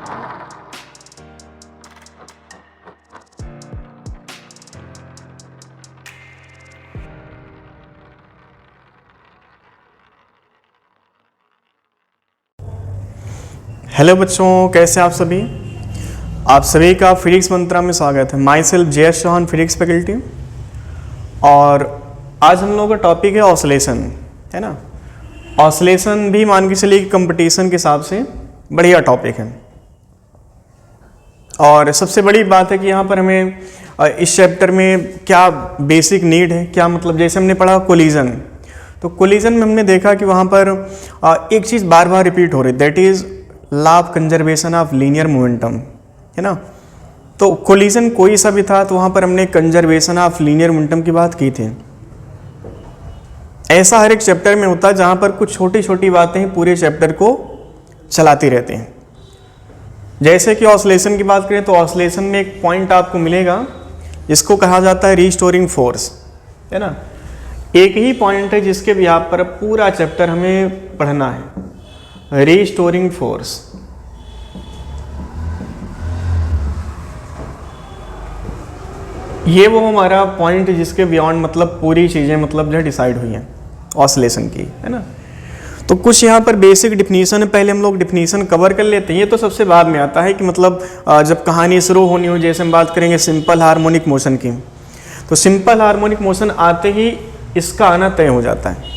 Hello बच्चों, कैसे आप सभी? आप सभी का फिजिक्स मंत्रा में स्वागत है। Myself JS Chauhan, physics faculty. और आज हम लोगों का टॉपिक है ऑसिलेशन, है ना। ऑसिलेशन भी मान के चलिए कंपटीशन के हिसाब से बढ़िया टॉपिक है। और सबसे बड़ी बात है कि यहाँ पर हमें इस चैप्टर में क्या बेसिक नीड है, क्या मतलब, जैसे हमने पढ़ा कोलिजन, तो कोलिजन में हमने देखा कि वहाँ पर एक चीज़ बार बार रिपीट हो रही, that is law of conservation of linear momentum, है ना। तो कोलिजन कोई सा भी था तो वहाँ पर हमने कंजर्वेशन ऑफ लीनियर मोमेंटम की बात की थी। ऐसा हर एक चैप्टर में होता है जहाँ पर कुछ छोटी छोटी बातें पूरे चैप्टर को चलाती रहती हैं। जैसे कि ऑसिलेशन की बात करें तो ऑसिलेशन में एक पॉइंट आपको मिलेगा जिसको कहा जाता है रीस्टोरिंग फोर्स, है ना। एक ही पॉइंट है जिसके भी आप पर पूरा चैप्टर हमें पढ़ना है, रीस्टोरिंग फोर्स। ये वो हमारा पॉइंट जिसके बियॉन्ड मतलब पूरी चीज़ें मतलब जो डिसाइड हुई हैं ऑसिलेशन की, है ना। तो कुछ यहाँ पर बेसिक डिफिनीशन है, पहले हम लोग डिफिनीशन कवर कर लेते हैं। ये तो सबसे बाद में आता है कि मतलब जब कहानी शुरू होनी हो, जैसे हम बात करेंगे सिंपल हार्मोनिक मोशन की, तो सिंपल हार्मोनिक मोशन आते ही इसका आना तय हो जाता है।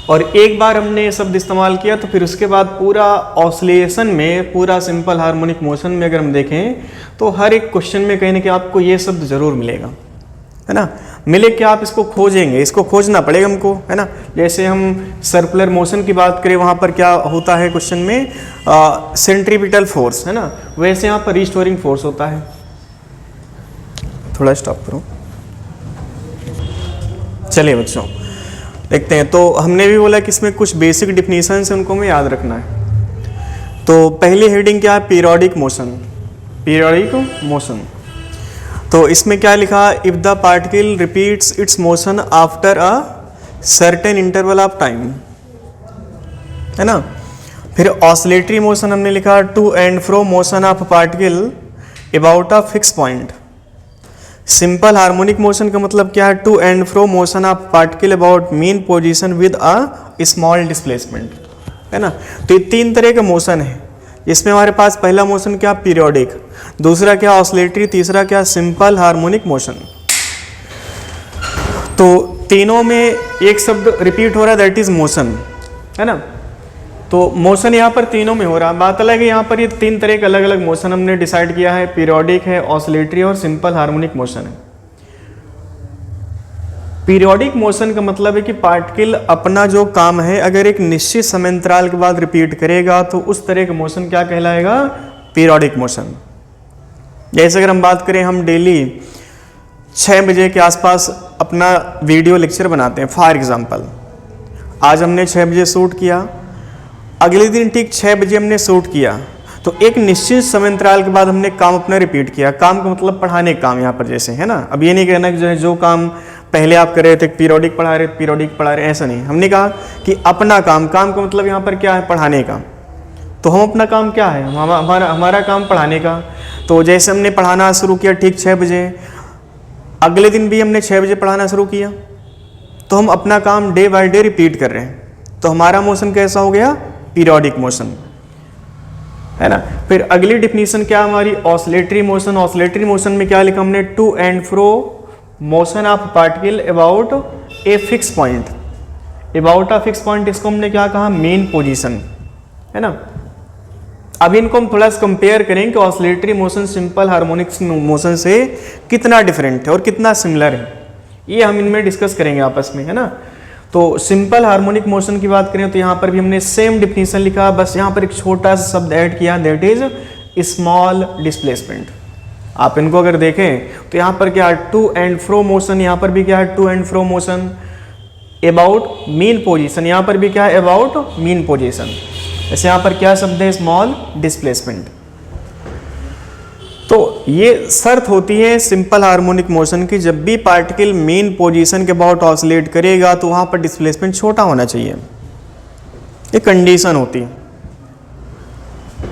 और एक बार हमने ये शब्द इस्तेमाल किया तो फिर उसके बाद पूरा ऑसिलेशन में, पूरा सिंपल हार्मोनिक मोशन में अगर हम देखें तो हर एक क्वेश्चन में कहीं ना कहीं आपको ये शब्द जरूर मिलेगा, है ना। मिले कि आप इसको खोजेंगे, इसको खोजना पड़ेगा हमको, है ना। जैसे हम सर्कुलर मोशन की बात करें, वहाँ पर क्या होता है क्वेश्चन में, सेंट्रीपिटल फोर्स, है ना। वैसे यहाँ पर रिस्टोरिंग फोर्स होता है। थोड़ा स्टॉप करो। चलिए बच्चों देखते हैं। तो हमने भी बोला कि इसमें कुछ बेसिक डिफिनीशन है, उनको हमें याद रखना है। तो पहली हेडिंग क्या है, पीरियोडिक मोशन। पीरियोडिक मोशन, तो इसमें क्या लिखा, if the particle repeats its motion after a certain interval of time, है ना। फिर ऑसिलेटरी मोशन हमने लिखा, to and fro motion of particle about a fix point. Simple harmonic motion का मतलब क्या है, to and fro motion of particle about mean position with a small displacement, है ना। तो ये तीन तरह का मोशन है। इसमें हमारे पास पहला मोशन क्या, पीरियोडिक, दूसरा क्या ऑसिलेटरी, तीसरा क्या सिंपल हार्मोनिक मोशन। तो तीनों में एक शब्द रिपीट हो रहा है, दैट इज मोशन, है ना। तो मोशन यहाँ पर तीनों में हो रहा है। बात अलग है, यहाँ पर ये तीन तरह के अलग अलग मोशन हमने डिसाइड किया है, पीरियोडिक है, ऑसिलेटरी और सिंपल हार्मोनिक मोशन है। पीरियोडिक मोशन का मतलब है कि पार्टिकल अपना जो काम है अगर एक निश्चित समयांतराल के बाद रिपीट करेगा तो उस तरह का मोशन क्या कहलाएगा, पीरियोडिक मोशन। जैसे अगर हम बात करें, हम डेली 6 बजे के आसपास अपना वीडियो लेक्चर बनाते हैं, फॉर एग्जांपल आज हमने 6 बजे शूट किया, अगले दिन ठीक 6 बजे हमने शूट किया, तो एक निश्चित समयांतराल के बाद हमने काम अपना रिपीट किया। काम का मतलब पढ़ाने का काम यहाँ पर, जैसे, है ना। अब ये नहीं कहना कि जो काम पहले आप कर रहे थे, पीरियोडिक पढ़ा रहे, ऐसा नहीं। हमने कहा कि अपना काम का मतलब यहाँ पर क्या है, पढ़ाने का। तो हम अपना काम क्या है, हमारा काम पढ़ाने का। तो जैसे हमने पढ़ाना शुरू किया ठीक 6 बजे, अगले दिन भी हमने 6 बजे पढ़ाना शुरू किया, तो हम अपना काम डे बाय डे रिपीट कर रहे हैं। तो हमारा मोशन कैसा हो गया, पीरियोडिक मोशन, है ना। फिर अगली डिफिनीशन क्या हमारी, ऑसिलेटरी मोशन। ऑसिलेटरी मोशन में क्या लिखा हमने, to and fro motion of particle about a fix point. About a fix point, इसको हमने क्या कहा, मेन पोजीशन, है ना। अब इनको हम थोड़ा सा कंपेयर करें कि oscillatory motion simple harmonic motion से कितना डिफरेंट है और कितना सिमिलर है, ये हम इनमें डिस्कस करेंगे आपस में, है ना। तो सिंपल हार्मोनिक मोशन की बात करें तो यहाँ पर भी हमने सेम डिफिनीशन लिखा, बस यहाँ पर एक छोटा सा शब्द ऐड किया, दैट इज स्मॉल डिस्प्लेसमेंट। आप इनको अगर देखें तो यहाँ पर क्या है, टू एंड फ्रो मोशन, यहाँ पर भी क्या है, to and fro motion about mean position, यहाँ पर भी क्या है, अबाउट मीन पोजीशन। जैसे यहाँ पर क्या शब्द है, स्मॉल डिस्प्लेसमेंट। तो ये शर्त होती है सिंपल हार्मोनिक मोशन की, जब भी पार्टिकल मेन पोजीशन के अबाउट ऑसिलेट करेगा तो वहाँ पर डिस्प्लेसमेंट छोटा होना चाहिए, ये कंडीशन होती है।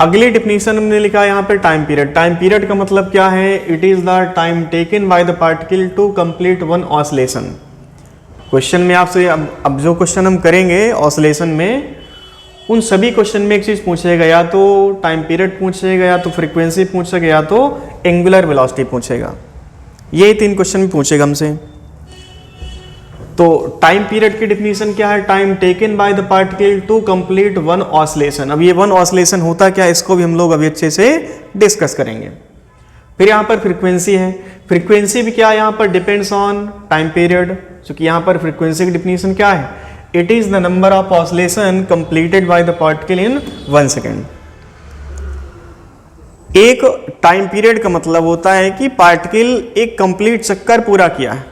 अगली डिफिनीशन हमने लिखा है यहाँ पे टाइम पीरियड। टाइम पीरियड का मतलब क्या है? It is the time taken by the particle to complete one oscillation. Question में आपसे अब जो क्वेश्चन हम करेंगे ऑसिलेशन में, उन सभी क्वेश्चन में एक चीज पूछेगा, या तो टाइम पीरियड पूछेगा, या तो फ्रीक्वेंसी पूछेगा, या तो एंगुलर वेलोसिटी पूछेगा। ये 3 क्वेश्चन पूछेगा हमसे। तो टाइम पीरियड की डिफिनीशन क्या है? Time taken by the particle to complete one oscillation. अब ये वन ऑसिलेशन होता क्या है, इसको भी हम लोग अभी अच्छे से डिस्कस करेंगे। फिर यहाँ पर फ्रीक्वेंसी है। फ्रीक्वेंसी भी क्या है यहाँ पर? Depends on time period. क्योंकि यहाँ पर फ्रीक्वेंसी की डिफिनीशन क्या है? It is the number of oscillation completed by the particle in 1 second. एक टाइम पीरियड का मतलब होता है कि पार्टिकल एक कंप्लीट चक्कर पूरा किया है,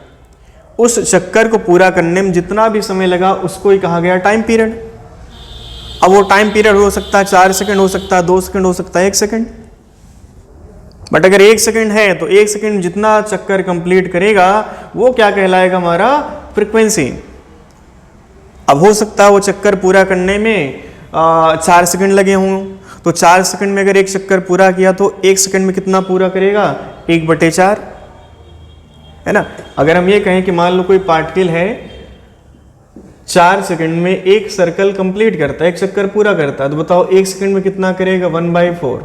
उस चक्कर को पूरा करने में जितना भी समय लगा उसको ही कहा गया टाइम पीरियड। अब वो टाइम पीरियड हो सकता है 4 सेकंड, हो सकता है 2 सेकंड, हो सकता है 1 सेकंड। बट अगर 1 सेकंड है तो 1 सेकंड जितना चक्कर कंप्लीट करेगा वो क्या कहलाएगा? हमारा फ्रीक्वेंसी। अब हो सकता है वो चक्कर पूरा करने में 4 सेकंड लगे हों, तो 4 सेकंड में अगर एक चक्कर पूरा किया तो 1 सेकंड में कितना पूरा करेगा? 1/4, है ना। अगर हम ये कहें कि मान लो कोई पार्टिकल है 4 सेकंड में एक सर्कल कंप्लीट करता है, एक चक्कर पूरा करता है, तो बताओ 1 सेकंड में कितना करेगा? 1/4।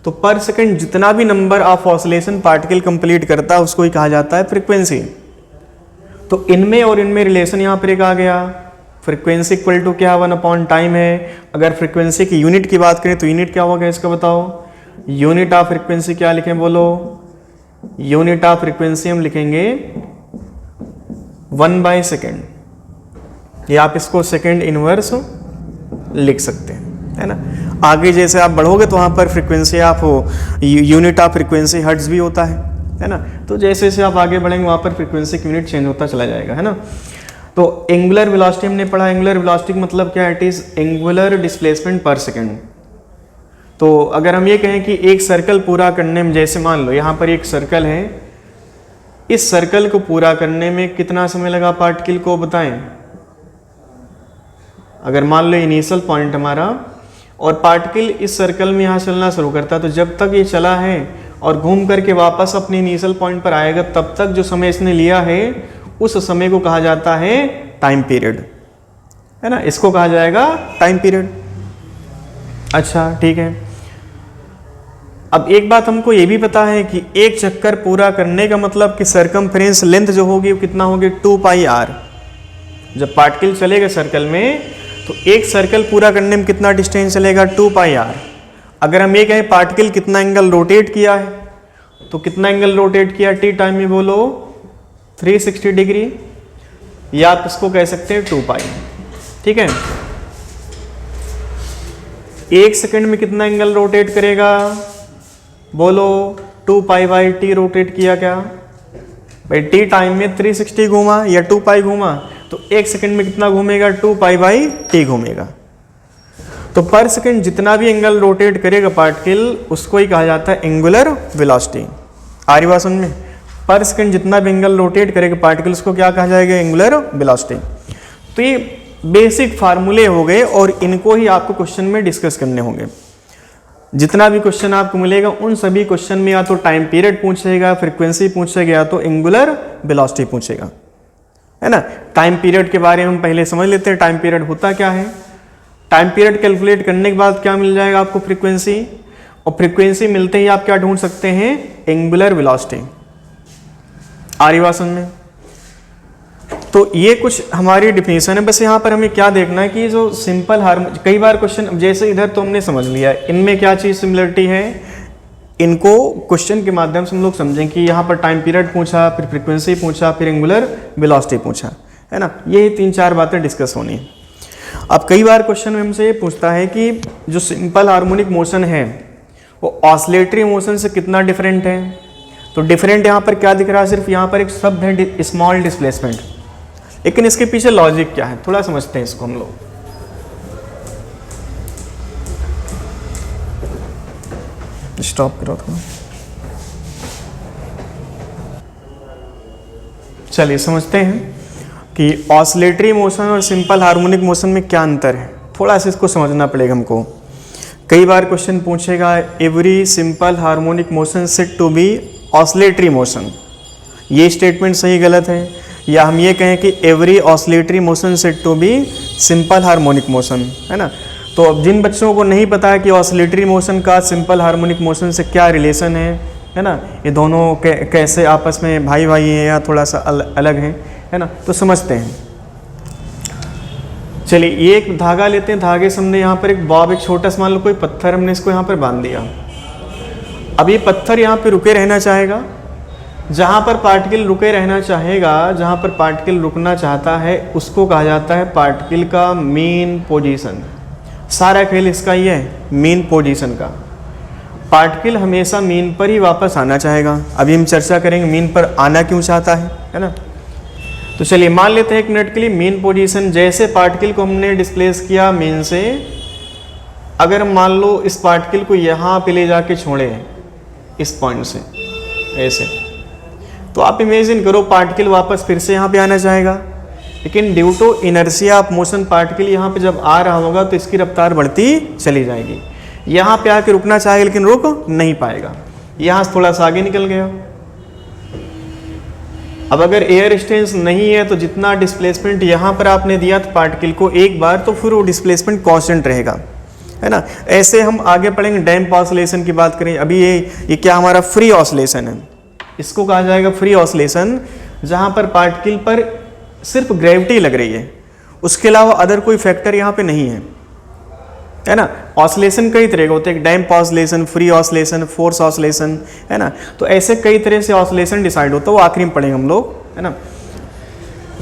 तो पर सेकंड जितना भी number of oscillation particle complete करता है उसको ही कहा जाता है फ्रीक्वेंसी। तो इनमें और इनमें रिलेशन यहाँ पर एक आ गया। फ्रीक्वेंसी इक्वल टू क्या? 1 टाइम है। अगर फ्रीक्वेंसी की यूनिट की बात करें तो यूनिट क्या होगा इसका बताओ? यूनिट ऑफ फ्रीक्वेंसी क्या लिखें बोलो? यूनिट ऑफ फ्रीक्वेंसी हम लिखेंगे 1/सेकेंड, या आप इसको सेकेंड इनवर्स लिख सकते हैं, है ना। आगे जैसे आप बढ़ोगे तो वहां पर फ्रीक्वेंसी आप यूनिट ऑफ फ्रीक्वेंसी हर्ट्ज भी होता है ना। तो जैसे जैसे आप आगे बढ़ेंगे वहां पर फ्रीक्वेंसी की यूनिट चेंज होता चला जाएगा, है ना। तो एंगुलर वेलोसिटी हमने पढ़ा। एंगुलर वेलोसिटी का मतलब क्या है? इट इज एंगुलर डिस्प्लेसमेंट पर सेकेंड। तो अगर हम ये कहें कि एक सर्कल पूरा करने में, जैसे मान लो यहाँ पर एक सर्कल है, इस सर्कल को पूरा करने में कितना समय लगा पार्टिकल को बताएं। अगर मान लो इनिशियल पॉइंट हमारा, और पार्टिकल इस सर्कल में यहाँ चलना शुरू करता है, तो जब तक ये चला है और घूम करके वापस अपने इनिशियल पॉइंट पर आएगा, तब तक जो समय इसने लिया है उस समय को कहा जाता है टाइम पीरियड, है ना। इसको कहा जाएगा टाइम पीरियड। अच्छा ठीक है। अब एक बात हमको ये भी पता है कि एक चक्कर पूरा करने का मतलब कि सरकमफ्रेंस लेंथ जो होगी वो कितना होगी? 2πr। जब पार्टिकल चलेगा सर्कल में तो एक सर्कल पूरा करने में कितना डिस्टेंस चलेगा? 2πr। अगर हम ये कहें पार्टिकल कितना एंगल रोटेट किया है, तो कितना एंगल रोटेट किया टी टाइम में बोलो? 360 डिग्री, या आप इसको कह सकते हैं 2π। ठीक है। 1 सेकंड में कितना एंगल रोटेट करेगा बोलो? 2π/t रोटेट किया क्या भाई? टी टाइम में 360 घूमा या 2π घूमा, तो 1 सेकंड में कितना घूमेगा? 2π/t घूमेगा। तो पर सेकंड जितना भी एंगल रोटेट करेगा पार्टिकल उसको ही कहा जाता है एंगुलर वेलोसिटी। आ रही बात समझ में? पर सेकंड जितना भी एंगल रोटेट करेगा पार्टिकल उसको क्या कहा जाएगा? Angular velocity. तो ये बेसिक फार्मूले हो गए और इनको ही आपको क्वेश्चन में डिस्कस करने होंगे। जितना भी क्वेश्चन आपको मिलेगा उन सभी क्वेश्चन में या तो टाइम पीरियड पूछेगा, फ्रीक्वेंसी पूछेगा, या तो एंगुलर वेलोसिटी पूछेगा, है ना। टाइम पीरियड के बारे में हम पहले समझ लेते हैं। टाइम पीरियड होता क्या है? टाइम पीरियड कैलकुलेट करने के बाद क्या मिल जाएगा आपको? फ्रीक्वेंसी। और फ्रीक्वेंसी मिलते ही आप क्या ढूंढ सकते हैं? Angular velocity. आ रही बात समझ में? तो ये कुछ हमारी डिफिनीशन है। बस यहाँ पर हमें क्या देखना है कि जो सिंपल हार्मोनिक, कई बार क्वेश्चन जैसे इधर तो हमने समझ लिया इनमें क्या चीज़ सिमिलरिटी है, इनको क्वेश्चन के माध्यम से हम लोग समझें कि यहाँ पर टाइम पीरियड पूछा, फिर फ्रीक्वेंसी पूछा, फिर एंगुलर वेलोसिटी पूछा, है ना। ये 3-4 बातें डिस्कस होनी है। अब कई बार क्वेश्चन में हमसे ये पूछता है कि जो सिंपल हार्मोनिक मोशन है वो ऑसिलेटरी मोशन से कितना डिफरेंट है। तो डिफरेंट यहाँ पर क्या दिख रहा है? सिर्फ यहाँ पर एक शब्द है स्मॉल डिस्प्लेसमेंट, लेकिन इसके पीछे लॉजिक क्या है थोड़ा समझते हैं इसको हम लोग। स्टॉप करो थोड़ा। चलिए समझते हैं कि ऑसिलेटरी मोशन और सिंपल हार्मोनिक मोशन में क्या अंतर है। थोड़ा सा इसको समझना पड़ेगा हमको कई बार क्वेश्चन पूछेगा every simple harmonic motion said to be oscillatory motion, ये स्टेटमेंट सही गलत है, या हम ये कहें कि every oscillatory motion said to be simple harmonic motion, है ना। तो अब जिन बच्चों को नहीं पता है कि ऑसिलेटरी मोशन का सिंपल हार्मोनिक मोशन से क्या रिलेशन है ना, ये दोनों कैसे आपस में भाई भाई हैं या थोड़ा सा अलग हैं, है ना, तो समझते हैं। चलिए ये एक धागा लेते हैं, धागे से हमने यहाँ पर एक बॉब, एक छोटा सा मान लो कोई पत्थर हमने इसको यहाँ पर बांध दिया। अब ये पत्थर यहाँ पे रुके रहना चाहेगा, जहाँ पर पार्टिकल रुके रहना चाहेगा, जहाँ पर पार्टिकल रुकना चाहता है उसको कहा जाता है पार्टिकल का मेन पोजीशन। सारा खेल इसका ही है, मेन पोजीशन का। पार्टिकल हमेशा मीन पर ही वापस आना चाहेगा। अभी हम चर्चा करेंगे मीन पर आना क्यों चाहता है ना। तो चलिए मान लेते हैं एक मिनट के लिए मीन पोजीशन, जैसे पार्टिकल को हमने डिस्प्लेस किया मीन से, अगर मान लो इस पार्टिकल को यहाँ पे ले जाके छोड़े इस पॉइंट से ऐसे, तो आप इमेजिन करो पार्टिकल वापस फिर से यहाँ पे आना चाहेगा, लेकिन due to inertia of motion particle यहाँ पे जब आ रहा होगा तो इसकी रफ्तार बढ़ती चली जाएगी। यहाँ पे आके रुकना चाहेगा लेकिन रुक नहीं पाएगा, यहाँ से थोड़ा सा आगे निकल गया। अब अगर एयर स्टेंस नहीं है तो जितना डिस्प्लेसमेंट यहाँ पर आपने दिया था पार्टिकल को एक बार, तो फिर वो डिस्प्लेसमेंट कांस्टेंट रहेगा, है ना। ऐसे हम आगे पढ़ेंगे डैम्प ऑसिलेशन की बात करें। अभी ये क्या हमारा फ्री ऑसिलेशन है, इसको कहा जाएगा फ्री ऑसिलेशन, जहाँ पर पार्टिकल पर सिर्फ ग्रेविटी लग रही है, उसके अलावा अदर कोई फैक्टर यहाँ पे नहीं है ना। ऑसिलेशन कई तरह के होते हैं, damp oscillation, free oscillation, force oscillation, है ना। तो ऐसे कई तरह से ऑसिलेशन डिसाइड होता है, वो आखिरी में पढ़ेंगे हम लोग, है ना।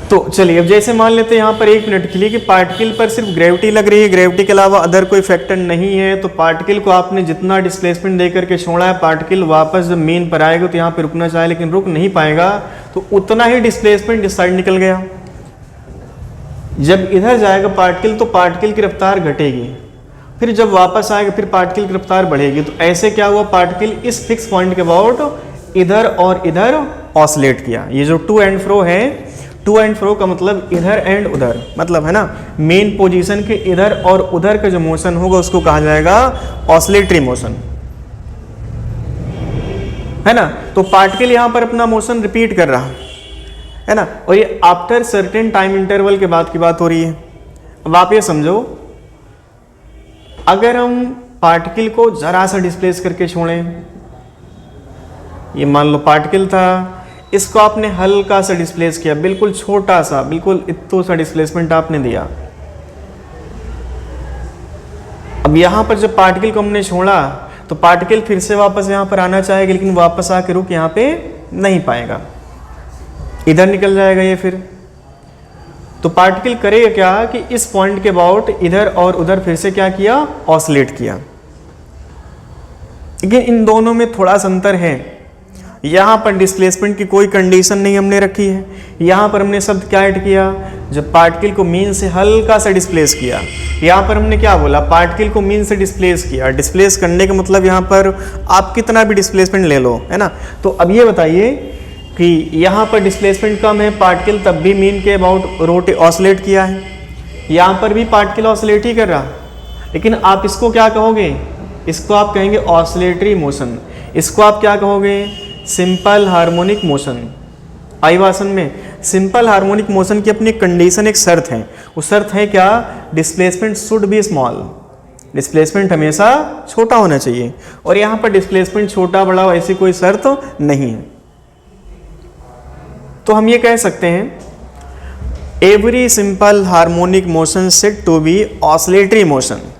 तो चलिए अब जैसे मान लेते हैं यहाँ पर एक मिनट के लिए कि पार्टिकल पर सिर्फ ग्रेविटी लग रही है, ग्रेविटी के अलावा अदर कोई फैक्टर नहीं है, तो पार्टिकल को आपने जितना डिस्प्लेसमेंट दे करके छोड़ा है, पार्टिकल वापस जब मीन पर आएगा तो यहाँ पे रुकना चाहे लेकिन रुक नहीं पाएगा, तो उतना ही डिस्प्लेसमेंट इस साइड निकल गया। जब इधर जाएगा पार्टिकल तो पार्टिकल की रफ्तार घटेगी, फिर जब वापस आएगा फिर पार्टिकल की रफ्तार बढ़ेगी। तो ऐसे क्या हुआ, पार्टिकल इस फिक्स पॉइंट के अबाउट इधर और इधर ऑसिलेट किया। ये जो टू एंड फ्रो है, टू एंड फ्रो का मतलब इधर एंड उधर, मतलब है ना मेन पोजीशन के इधर और उधर का जो मोशन होगा उसको कहा जाएगा ऑसिलेटरी मोशन, है ना। तो पार्टिकल यहां पर अपना मोशन रिपीट कर रहा है ना, और ये आफ्टर सर्टेन टाइम इंटरवल के बाद की बात हो रही है। अब आप ये समझो, अगर हम पार्टिकल को जरा सा डिस्प्लेस करके छोड़ें, ये मान लो पार्टिकल था, इसको आपने हल्का सा डिस्प्लेस किया, बिल्कुल छोटा सा, बिल्कुल इतना सा डिस्प्लेसमेंट आपने दिया। अब यहां पर जब पार्टिकल को हमने छोड़ा तो पार्टिकल फिर से वापस यहां पर आना चाहेगा, लेकिन वापस आके रुक यहां पे नहीं पाएगा, इधर निकल जाएगा ये फिर। तो पार्टिकल करेगा क्या कि इस पॉइंट के अबाउट इधर और उधर फिर से क्या किया, ऑसिलेट किया। लेकिन इन दोनों में थोड़ा सा अंतर है, यहाँ पर डिस्प्लेसमेंट की कोई कंडीशन नहीं हमने रखी है, यहाँ पर हमने शब्द क्या ऐड किया, जब पार्टिकल को मीन से हल्का सा डिस्प्लेस किया। यहाँ पर हमने क्या बोला, पार्टिकल को मीन से डिस्प्लेस किया। डिस्प्लेस करने का मतलब यहाँ पर आप कितना भी डिस्प्लेसमेंट ले लो, है ना। तो अब ये बताइए कि यहाँ पर डिस्प्लेसमेंट कम है, पार्टिकल तब भी मीन के अबाउट ऑसिलेट किया है, यहाँ पर भी पार्टिकल ऑसिलेट ही कर रहा, लेकिन आप इसको क्या कहोगे, इसको आप कहेंगे ऑसिलेटरी मोशन, इसको आप क्या कहोगे, सिंपल हार्मोनिक मोशन। आई भाषण में सिंपल हार्मोनिक मोशन की अपनी कंडीशन, एक शर्त है, वो शर्त है क्या, displacement should be small, displacement हमेशा छोटा होना चाहिए, और यहाँ पर डिस्प्लेसमेंट छोटा बड़ा ऐसी कोई शर्त नहीं है। तो हम ये कह सकते हैं every simple harmonic motion said to be oscillatory motion.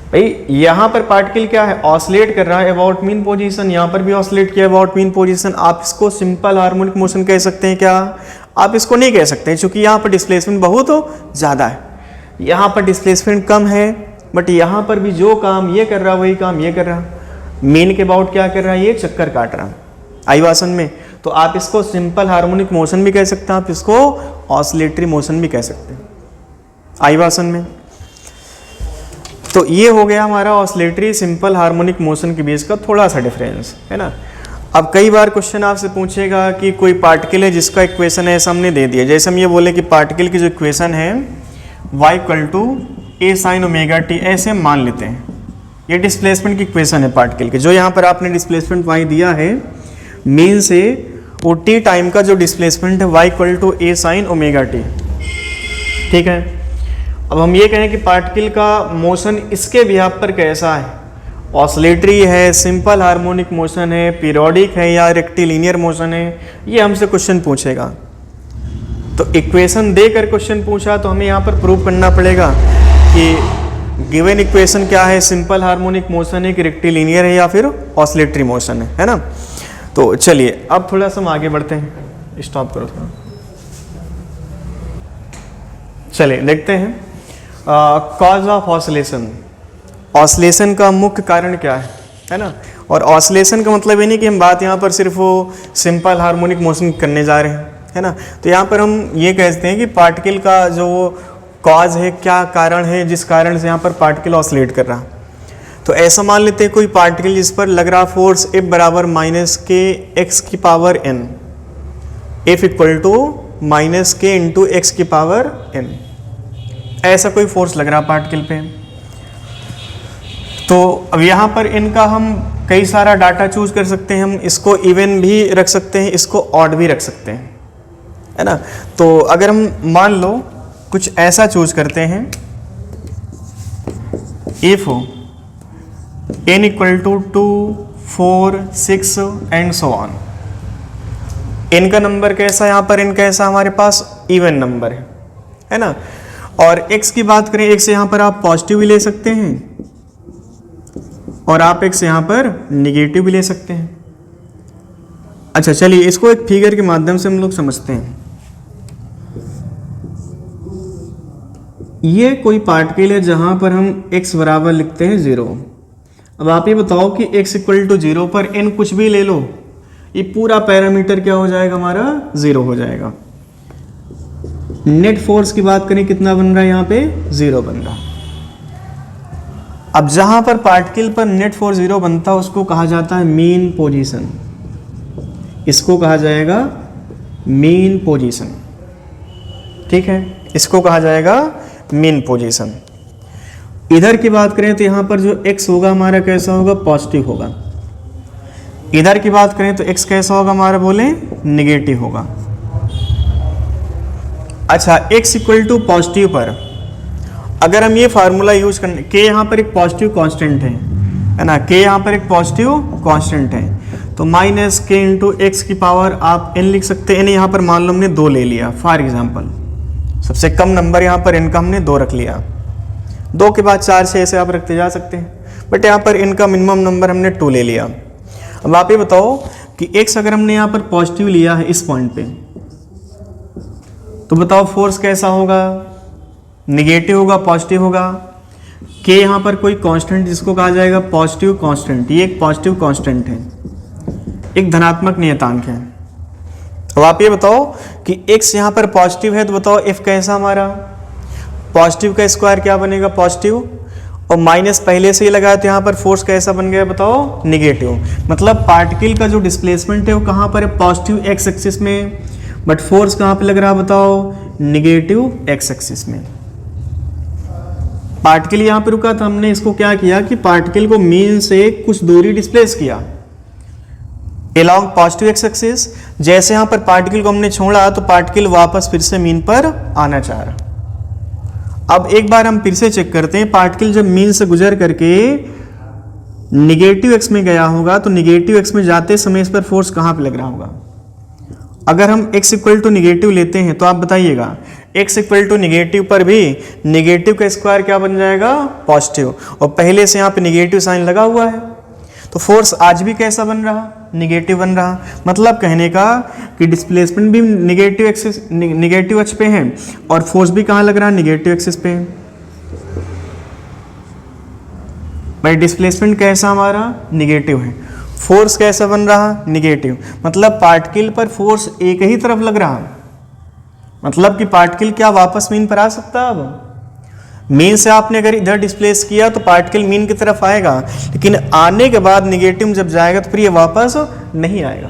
भाई यहाँ पर पार्टिकल क्या है, ऑसिलेट कर रहा है अबाउट मीन पोजीशन, यहाँ पर भी ऑसिलेट किया अबाउट मीन पोजीशन। आप इसको सिंपल हार्मोनिक मोशन कह सकते हैं क्या, आप इसको नहीं कह सकते, क्योंकि यहाँ पर डिस्प्लेसमेंट बहुत ज़्यादा है, यहाँ पर डिस्प्लेसमेंट कम है, बट यहाँ पर भी जो काम ये कर रहा वही काम ये कर रहा, मीन के अबाउट क्या कर रहा है, ये चक्कर काट रहा। आई भाषण में तो आप इसको सिंपल हार्मोनिक मोशन भी कह सकते हैं, आप इसको ऑसिलेटरी मोशन भी कह सकते हैं। आई भाषण में तो ये हो गया हमारा ऑसिलेटरी सिंपल हार्मोनिक मोशन के बीच का थोड़ा सा डिफरेंस, है ना। अब कई बार क्वेश्चन आपसे पूछेगा कि कोई पार्टिकल है जिसका इक्वेशन है, हमने दे दिया। जैसे हम ये बोले कि पार्टिकल की जो इक्वेशन है y = ए साइन ओमेगा टी, ऐसे मान लेते हैं। ये डिस्प्लेसमेंट की इक्वेशन है पार्टिकल की, जो यहाँ पर आपने डिस्प्लेसमेंट वाई दिया है मीन से, वो टी टाइम का जो डिस्प्लेसमेंट है y equal to a sine omega t. ठीक है, अब हम ये कहें कि पार्टिकल का मोशन इसके बिहाफ पर कैसा है, ऑसिलेटरी है, सिंपल हार्मोनिक मोशन है, पीरियोडिक है या रेक्टिलिनियर मोशन है, ये हमसे क्वेश्चन पूछेगा। तो इक्वेशन देकर क्वेश्चन पूछा तो हमें यहाँ पर प्रूव करना पड़ेगा कि गिवन इक्वेशन क्या है, सिंपल हार्मोनिक मोशन है कि रेक्टिलिनियर है या फिर ऑसिलेटरी मोशन है ना। तो चलिए अब थोड़ा सा हम आगे बढ़ते हैं, स्टॉप करो थोड़ा। चलिए देखते हैं कॉज ऑफ ऑसिलेशन। ऑसिलेशन का मुख्य कारण क्या है ना। और ऑसिलेशन का मतलब ये नहीं कि हम बात यहाँ पर सिर्फ वो सिंपल हार्मोनिक मोशन करने जा रहे हैं, है ना। तो यहाँ पर हम ये कहते हैं कि पार्टिकल का जो कॉज है, क्या कारण है जिस कारण से यहाँ पर पार्टिकल ऑसिलेट कर रहा। तो ऐसा मान लेते हैं कोई पार्टिकल जिस पर लग रहा फोर्स F बराबर माइनस के एक्स की power n, F equal to minus k into x की पावर n, ऐसा कोई फोर्स लग रहा पार्टिकल पे। तो अब यहाँ पर इनका हम कई सारा डाटा चूज कर सकते हैं, हम इसको इवन भी रख सकते हैं, इसको ऑड भी रख सकते हैं, है ना। तो अगर हम मान लो कुछ ऐसा चूज करते हैं, if n equal to 2, 4, 6 and so on. n का नंबर कैसा, यहाँ पर n कैसा हमारे पास इवन नंबर है ना। और x की बात करें, x यहाँ पर आप पॉजिटिव भी ले सकते हैं और आप x यहाँ पर निगेटिव भी ले सकते हैं। अच्छा चलिए इसको एक फिगर के माध्यम से हम लोग समझते हैं। ये कोई पार्टिकल है जहां पर हम x बराबर लिखते हैं 0। अब आप ये बताओ कि x इक्वल टू 0 पर n कुछ भी ले लो, ये पूरा पैरामीटर क्या हो जाएगा हमारा, 0 हो जाएगा। नेट फोर्स की बात करें कितना बन रहा है, यहाँ पे 0 बन रहा। अब जहां पर पार्टिकल पर नेट फोर्स 0 बनता है उसको कहा जाता है मीन पोजीशन, इसको कहा जाएगा मीन पोजीशन। ठीक है, इसको कहा जाएगा मीन पोजीशन। इधर की बात करें तो यहाँ पर जो x होगा हमारा कैसा होगा, पॉजिटिव होगा। इधर की बात करें तो x कैसा होगा हमारा, बोले निगेटिव होगा। अच्छा x इक्वल टू पॉजिटिव पर अगर हम ये फार्मूला यूज करने, k यहाँ पर एक पॉजिटिव कांस्टेंट है ना, k यहाँ पर एक पॉजिटिव कांस्टेंट है, तो माइनस के इंटू एक्स की पावर आप n लिख सकते हैं। यहाँ पर मान लो हमने 2 ले लिया फॉर एग्जाम्पल, सबसे कम नंबर यहाँ पर n का हमने 2 रख लिया, 2 के बाद 4, 6 ऐसे आप रखते जा सकते हैं, बट यहाँ पर n का मिनिमम नंबर हमने 2 ले लिया। अब आप ये बताओ कि x अगर हमने यहाँ पर पॉजिटिव लिया है इस पॉइंट पे, तो बताओ फोर्स कैसा होगा, निगेटिव होगा पॉजिटिव होगा। k यहाँ पर कोई कांस्टेंट जिसको कहा जाएगा पॉजिटिव कांस्टेंट, ये एक पॉजिटिव कांस्टेंट है, एक धनात्मक नियतांक है। अब आप ये बताओ कि x यहाँ पर पॉजिटिव है, तो बताओ f कैसा हमारा, पॉजिटिव का स्क्वायर क्या बनेगा, पॉजिटिव, और माइनस पहले से ही लगाया तो यहाँ पर फोर्स कैसा बन गया बताओ, निगेटिव। मतलब पार्टिकल का जो डिस्प्लेसमेंट है वो कहाँ पर है, पॉजिटिव एक्स एक्सिस में, बट फोर्स कहाँ पे लग रहा बताओ, निगेटिव एक्स एक्सिस में। पार्टिकल यहाँ पे रुका था, हमने इसको क्या किया कि पार्टिकल को मीन से कुछ दूरी डिस्प्लेस किया along पॉजिटिव एक्स एक्सिस। जैसे यहाँ पर पार्टिकल को हमने छोड़ा तो पार्टिकल वापस फिर से मीन पर आना चाह रहा। अब एक बार हम फिर से चेक करते हैं, पार्टिकल जब मीन से गुजर करके निगेटिव एक्स में गया होगा तो निगेटिव एक्स में जाते समय इस पर फोर्स कहाँ पे लग रहा होगा। अगर हम x इक्वल टू निगेटिव लेते हैं तो आप बताइएगा, x इक्वल टू निगेटिव पर भी निगेटिव का स्क्वायर क्या बन जाएगा, पॉजिटिव, और पहले से यहाँ पे निगेटिव साइन लगा हुआ है, तो फोर्स आज भी कैसा बन रहा, निगेटिव बन रहा। मतलब कहने का कि डिस्प्लेसमेंट भी निगेटिव एक्सिस, निगेटिव अक्ष पे है, और फोर्स भी कहाँ लग रहा है, निगेटिव एक्सिस पे। भाई डिस्प्लेसमेंट कैसा हमारा, निगेटिव है, फोर्स कैसा बन रहा, निगेटिव। मतलब पार्टिकल पर फोर्स एक ही तरफ लग रहा, मतलब कि पार्टिकल क्या वापस मीन पर आ सकता है। अब मीन से आपने अगर इधर डिस्प्लेस किया तो पार्टिकल मीन की तरफ आएगा, लेकिन आने के बाद निगेटिव जब जाएगा तो फिर ये वापस नहीं आएगा।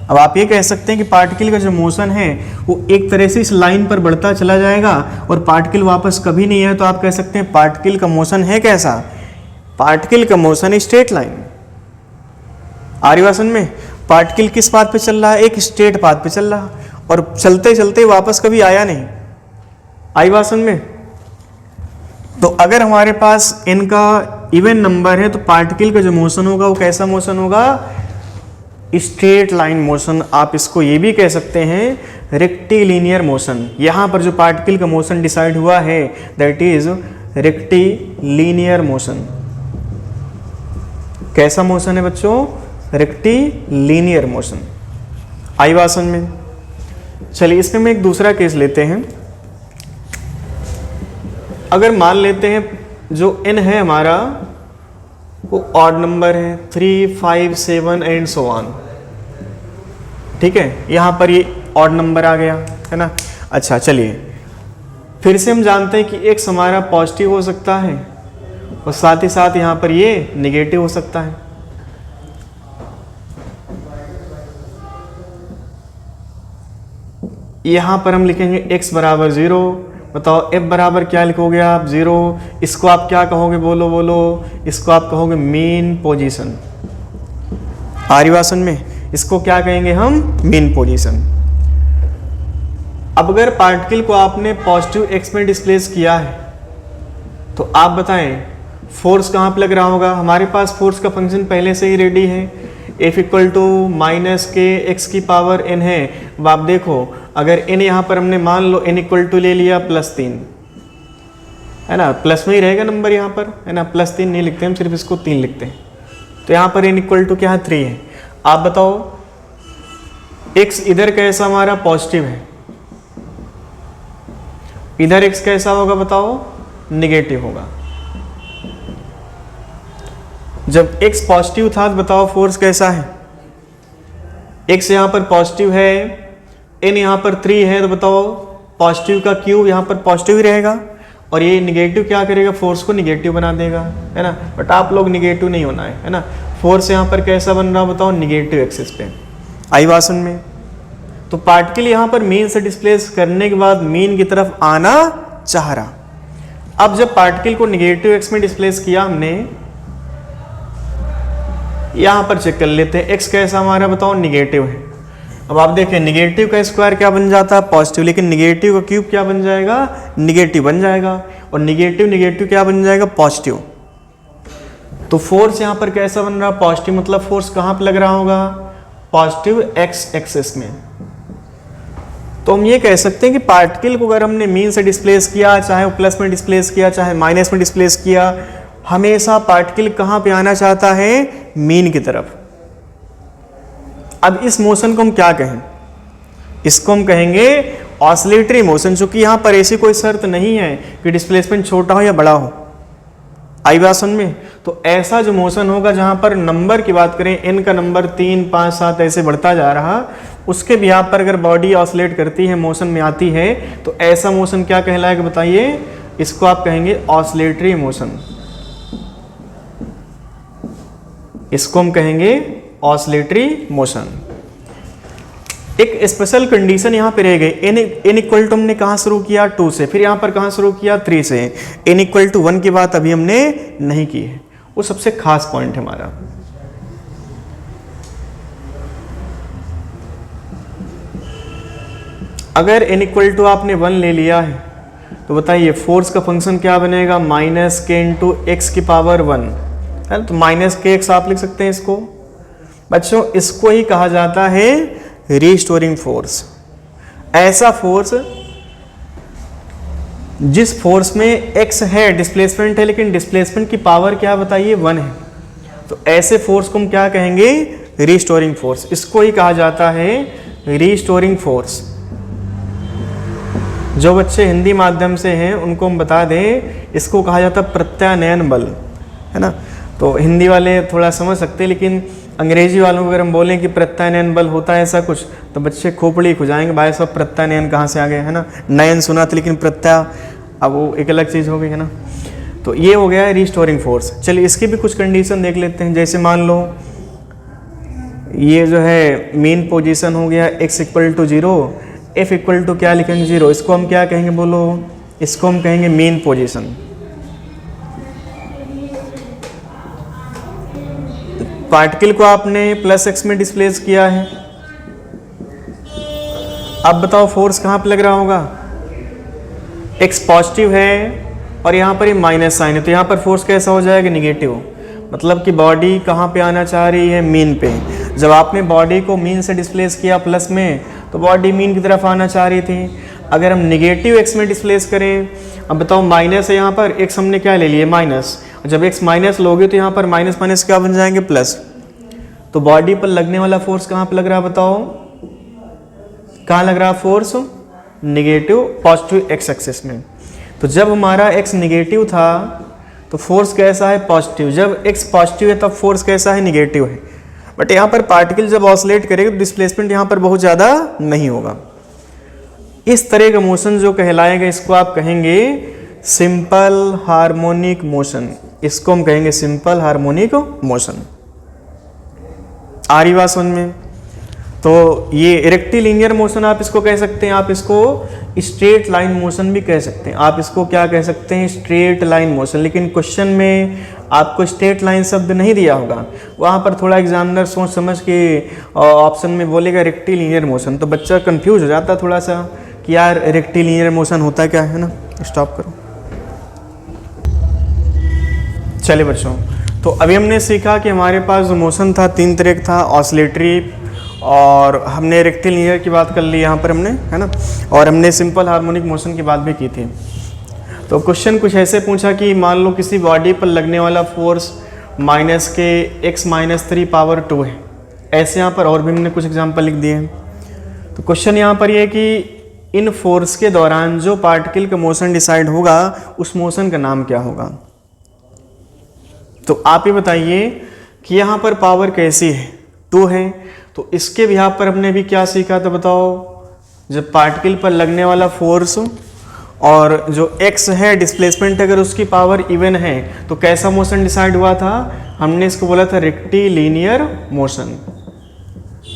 अब आप ये कह सकते हैं कि पार्टिकल का जो मोशन है वो एक तरह से इस लाइन पर बढ़ता चला जाएगा और पार्टिकल वापस कभी नहीं है, तो आप कह सकते हैं पार्टिकल का मोशन है कैसा, पार्टिकल का मोशन स्ट्रेट लाइन। आ रही बात समझ में? पार्टिकल किस पाथ पे चल रहा है, एक स्ट्रेट पाथ पे चल रहा और चलते चलते वापस कभी आया नहीं। आई बात समझ में? तो अगर हमारे पास इनका इवन नंबर है तो पार्टिकल का जो मोशन होगा वो कैसा मोशन होगा, स्ट्रेट लाइन मोशन। आप इसको ये भी कह सकते हैं रेक्टिलिनियर मोशन। यहाँ पर जो पार्टिकल का मोशन डिसाइड हुआ है दैट इज रेक्टिलिनियर मोशन। कैसा मोशन है बच्चों, रेक्टिलिनियर मोशन। आई बात समझ में? चलिए इसमें हम एक दूसरा केस लेते हैं। अगर मान लेते हैं जो n है हमारा वो ऑड नंबर है, 3, 5, 7 एंड सो ऑन। ठीक है, यहाँ पर ये ऑड नंबर आ गया है ना। अच्छा चलिए फिर से हम जानते हैं कि x हमारा पॉजिटिव हो सकता है और साथ ही साथ यहाँ पर ये निगेटिव हो सकता है। यहाँ पर हम लिखेंगे x बराबर 0। बताओ f बराबर क्या लिखोगे आप, 0। इसको आप क्या कहोगे, बोलो बोलो, इसको आप कहोगे मीन पोजीशन। आ रही बात समझ में? इसको क्या कहेंगे हम, मीन पोजीशन। अब अगर पार्टिकल को आपने पॉजिटिव x में डिस्प्लेस किया है तो आप बताएं फोर्स कहाँ पे लग रहा होगा। हमारे पास फोर्स का फंक्शन पहले से ही रेडी है, F इक्वल टू -k(x⁻n) है। अब आप देखो अगर n यहाँ पर हमने मान लो n इक्वल टू ले लिया +3 है ना, प्लस में ही रहेगा नंबर यहाँ पर है ना, +3 नहीं लिखते हम, सिर्फ इसको 3 लिखते हैं। तो यहाँ पर n इक्वल टू क्या है, 3 है। आप बताओ x इधर कैसा हमारा पॉजिटिव है, इधर x कैसा होगा बताओ, निगेटिव होगा। जब x पॉजिटिव था तो बताओ फोर्स कैसा है, x यहाँ पर पॉजिटिव है, n यहाँ पर 3 है, तो बताओ पॉजिटिव का क्यूब यहाँ पर पॉजिटिव ही रहेगा और ये निगेटिव क्या करेगा, फोर्स को निगेटिव बना देगा है ना। बट आप लोग निगेटिव नहीं होना है ना। फोर्स यहाँ पर कैसा बन रहा बताओ, निगेटिव एक्सिस पे। आई बात समझ में? तो पार्टिकल यहाँ पर मीन से डिस्प्लेस करने के बाद मीन की तरफ आना चाह रहा। अब जब पार्टिकल को निगेटिव एक्स में डिस्प्लेस किया हमने, यहां पर चेक कर लेते हैं x कैसा हमारा बताओ, निगेटिव है। अब आप देखें निगेटिव का स्क्वायर क्या बन जाता है, पॉजिटिव, लेकिन निगेटिव का क्यूब क्या बन जाएगा, निगेटिव बन जाएगा और निगेटिव निगेटिव क्या बन जाएगा, पॉजिटिव। तो फोर्स यहां पर कैसा बन रहा, पॉजिटिव, मतलब फोर्स कहां पर लग रहा होगा, पॉजिटिव x एक्सिस में। तो हम ये कह सकते हैं कि पार्टिकल को अगर हमने मीन से डिस्प्लेस किया, चाहे वो प्लस में डिस्प्लेस किया चाहे माइनस में डिस्प्लेस किया, हमेशा पार्टिकल कहां पे आना चाहता है, मीन की तरफ। अब इस मोशन को हम क्या कहें, इसको हम कहेंगे ऑसिलेटरी मोशन, चूंकि यहां पर ऐसी कोई शर्त नहीं है कि डिस्प्लेसमेंट छोटा हो या बड़ा हो। आई बात समझ में? तो ऐसा जो मोशन होगा जहां पर नंबर की बात करें, n का नंबर 3, 5, 7 ऐसे बढ़ता जा रहा, उसके भी यहाँ पर अगर बॉडी ऑसिलेट करती है, मोशन में आती है, तो ऐसा मोशन क्या कहलाएगा बताइए, इसको आप कहेंगे ऑसिलेटरी मोशन। इसको हम कहेंगे ऑसिलेटरी मोशन। एक स्पेशल कंडीशन यहाँ पे रह गई, n इक्वल टू हमने कहाँ शुरू किया, 2 से, फिर यहाँ पर कहाँ शुरू किया, 3 से। n इक्वल टू 1 की बात अभी हमने नहीं की है, वो सबसे खास पॉइंट है हमारा। अगर n इक्वल टू आपने 1 ले लिया है तो बताइए फोर्स का फंक्शन क्या बनेगा, -k(x⁻1) है। तो -kx आप लिख सकते हैं इसको। बच्चों इसको ही कहा जाता है रीस्टोरिंग फोर्स। ऐसा फोर्स जिस फोर्स में x है, डिस्प्लेसमेंट है, लेकिन डिस्प्लेसमेंट की पावर क्या बताइए, 1 है। तो ऐसे फोर्स को हम क्या कहेंगे, रीस्टोरिंग फोर्स। इसको ही कहा जाता है रीस्टोरिंग फोर्स। जो बच्चे हिंदी माध्यम से हैं उनको हम बता दें, इसको कहा जाता है प्रत्यानयन बल, है ना। तो हिंदी वाले थोड़ा समझ सकते हैं, लेकिन अंग्रेजी वालों को अगर हम बोलें कि प्रत्यानयन बल होता है ऐसा कुछ, तो बच्चे खोपड़ी खुजाएंगे, भाई साहब प्रत्यानयन कहाँ से आ गया, है ना। नयन सुना था लेकिन प्रत्या, अब वो एक अलग चीज़ हो गई, है ना। तो ये हो गया है रीस्टोरिंग फोर्स। चलिए इसकी भी कुछ कंडीशन देख लेते हैं। जैसे मान लो ये जो है मीन पोजीशन हो गया x equal to 0, f equal to क्या लिखेंगे 0, इसको हम क्या कहेंगे बोलो, इसको हम कहेंगे मीन पोजीशन। पार्टिकल को आपने प्लस x में डिस्प्लेस किया है, अब बताओ फोर्स कहाँ पे लग रहा होगा, x पॉजिटिव है और यहाँ पर ये माइनस साइन है, तो यहाँ पर फोर्स कैसा हो जाएगा, निगेटिव। मतलब कि बॉडी कहाँ पे आना चाह रही है, मीन पे। जब आपने बॉडी को मीन से डिस्प्लेस किया प्लस में, तो बॉडी मीन की तरफ आना चाह रही थी। अगर हम निगेटिव x में डिस्प्लेस करें, अब बताओ माइनस है यहाँ पर, x हमने क्या ले लिया माइनस, जब x माइनस लोगे तो यहाँ पर माइनस माइनस क्या बन जाएंगे, प्लस। तो बॉडी पर लगने वाला फोर्स कहाँ पर लग रहा है बताओ, कहाँ लग रहा है force, negative positive x axis में। तो जब हमारा x निगेटिव था तो फोर्स कैसा है, पॉजिटिव। जब x पॉजिटिव है तब फोर्स कैसा है, निगेटिव है। बट यहाँ पर पार्टिकल जब ऑसिलेट करेगा तो डिस्प्लेसमेंट यहाँ पर बहुत ज़्यादा नहीं होगा। इस तरह का मोशन जो कहलाएगा इसको आप कहेंगे सिंपल हार्मोनिक मोशन। इसको हम कहेंगे सिंपल हार्मोनिक मोशन। आ रही बात समझ में? तो ये रेक्टिलिनियर मोशन आप इसको कह सकते हैं, आप इसको स्ट्रेट लाइन मोशन भी कह सकते हैं। आप इसको क्या कह सकते हैं, स्ट्रेट लाइन मोशन। लेकिन क्वेश्चन में आपको स्ट्रेट लाइन शब्द नहीं दिया होगा, वहाँ पर थोड़ा एग्जामिनर सोच समझ के ऑप्शन में बोलेगा रेक्टिलिनियर मोशन, तो बच्चा कंफ्यूज हो जाता थोड़ा सा कि यार रेक्टिलिनियर मोशन होता क्या है ना। स्टॉप करो। चलिए बच्चों, तो अभी हमने सीखा कि हमारे पास जो मोशन था 3 तरह का था, ऑसिलेटरी, और हमने रेक्टिलिनियर की बात कर ली यहाँ पर हमने, है ना, और हमने सिंपल हार्मोनिक मोशन की बात भी की थी। तो क्वेश्चन कुछ ऐसे पूछा कि मान लो किसी बॉडी पर लगने वाला फोर्स माइनस के x-3 पावर 2 है। ऐसे यहाँ पर और भी हमने कुछ एग्जाम्पल लिख दिए हैं। तो क्वेश्चन यहाँ पर ये है कि इन फोर्स के दौरान जो पार्टिकल का मोशन डिसाइड होगा उस मोशन का नाम क्या होगा। तो आप ये बताइए कि यहाँ पर पावर कैसी है, 2 है, तो इसके बिहाफ पर हमने भी क्या सीखा था बताओ। जब पार्टिकल पर लगने वाला फोर्स और जो x है डिस्प्लेसमेंट, अगर उसकी पावर इवन है तो कैसा मोशन डिसाइड हुआ था, हमने इसको बोला था रेक्टिलिनियर मोशन,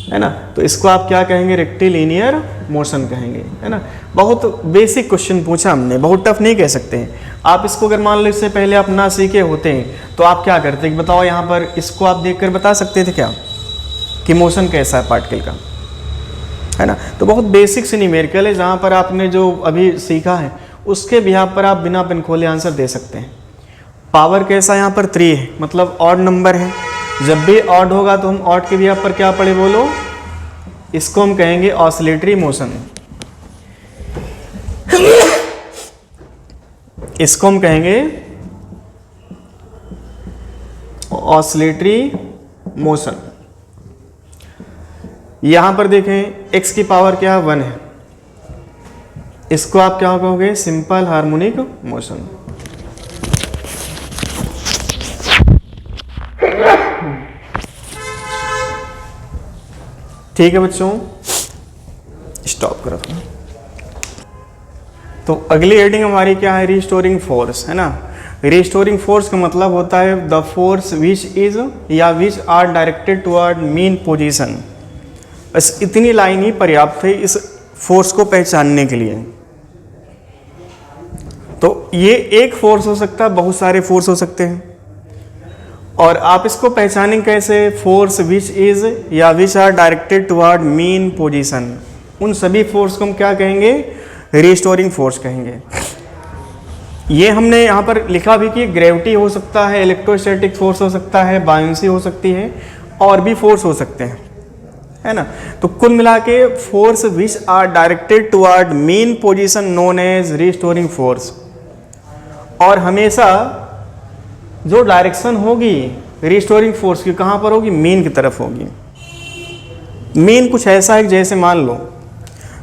है ना। तो इसको आप क्या कहेंगे, रेक्टिलिनियर मोशन कहेंगे, है ना। बहुत बेसिक क्वेश्चन पूछा हमने, बहुत टफ नहीं कह सकते हैं आप इसको। अगर मान लो इससे पहले आप ना सीखे होते हैं तो आप क्या करते बताओ, यहाँ पर इसको आप देखकर बता सकते थे क्या कि मोशन कैसा है पार्टिकल का, है ना। तो बहुत बेसिक से न्यूमेरिकल है, जहाँ पर आपने जो अभी सीखा है उसके बिहाफ पर आप बिना पेन खोले आंसर दे सकते हैं। पावर कैसा यहाँ पर 3 है, मतलब ऑड नंबर है। जब भी ऑड होगा तो हम ऑड के बिहाफ पर क्या पढ़े बोलो, इसको हम कहेंगे ऑसिलेटरी मोशन। इसको हम कहेंगे ऑसिलेटरी मोशन। यहां पर देखें x की पावर क्या है, 1 है, इसको आप क्या कहोगे, सिंपल हार्मोनिक मोशन। ठीक है बच्चों, स्टॉप करो। तो अगली हेडिंग हमारी क्या है, रिस्टोरिंग फोर्स, है ना। रिस्टोरिंग फोर्स का मतलब होता है द फोर्स विच इज या which are directed toward mean position. बस इतनी लाइन ही पर्याप्त है इस फोर्स को पहचानने के लिए। तो ये एक फोर्स हो सकता है, बहुत सारे फोर्स हो सकते हैं, और आप इसको पहचानेंगे कैसे, फोर्स विच इज या which are directed toward mean position. उन सभी फोर्स को हम क्या कहेंगे, रिस्टोरिंग फोर्स कहेंगे। ये हमने यहाँ पर लिखा भी कि ग्रेविटी हो सकता है, इलेक्ट्रोस्टैटिक फोर्स हो सकता है, बायंसी हो सकती है, और भी फोर्स हो सकते हैं, है ना। तो कुल मिला के force which are directed toward mean position known as restoring force. और हमेशा जो डायरेक्शन होगी रिस्टोरिंग फोर्स की कहाँ पर होगी, मीन की तरफ होगी। मीन कुछ ऐसा है जैसे मान लो,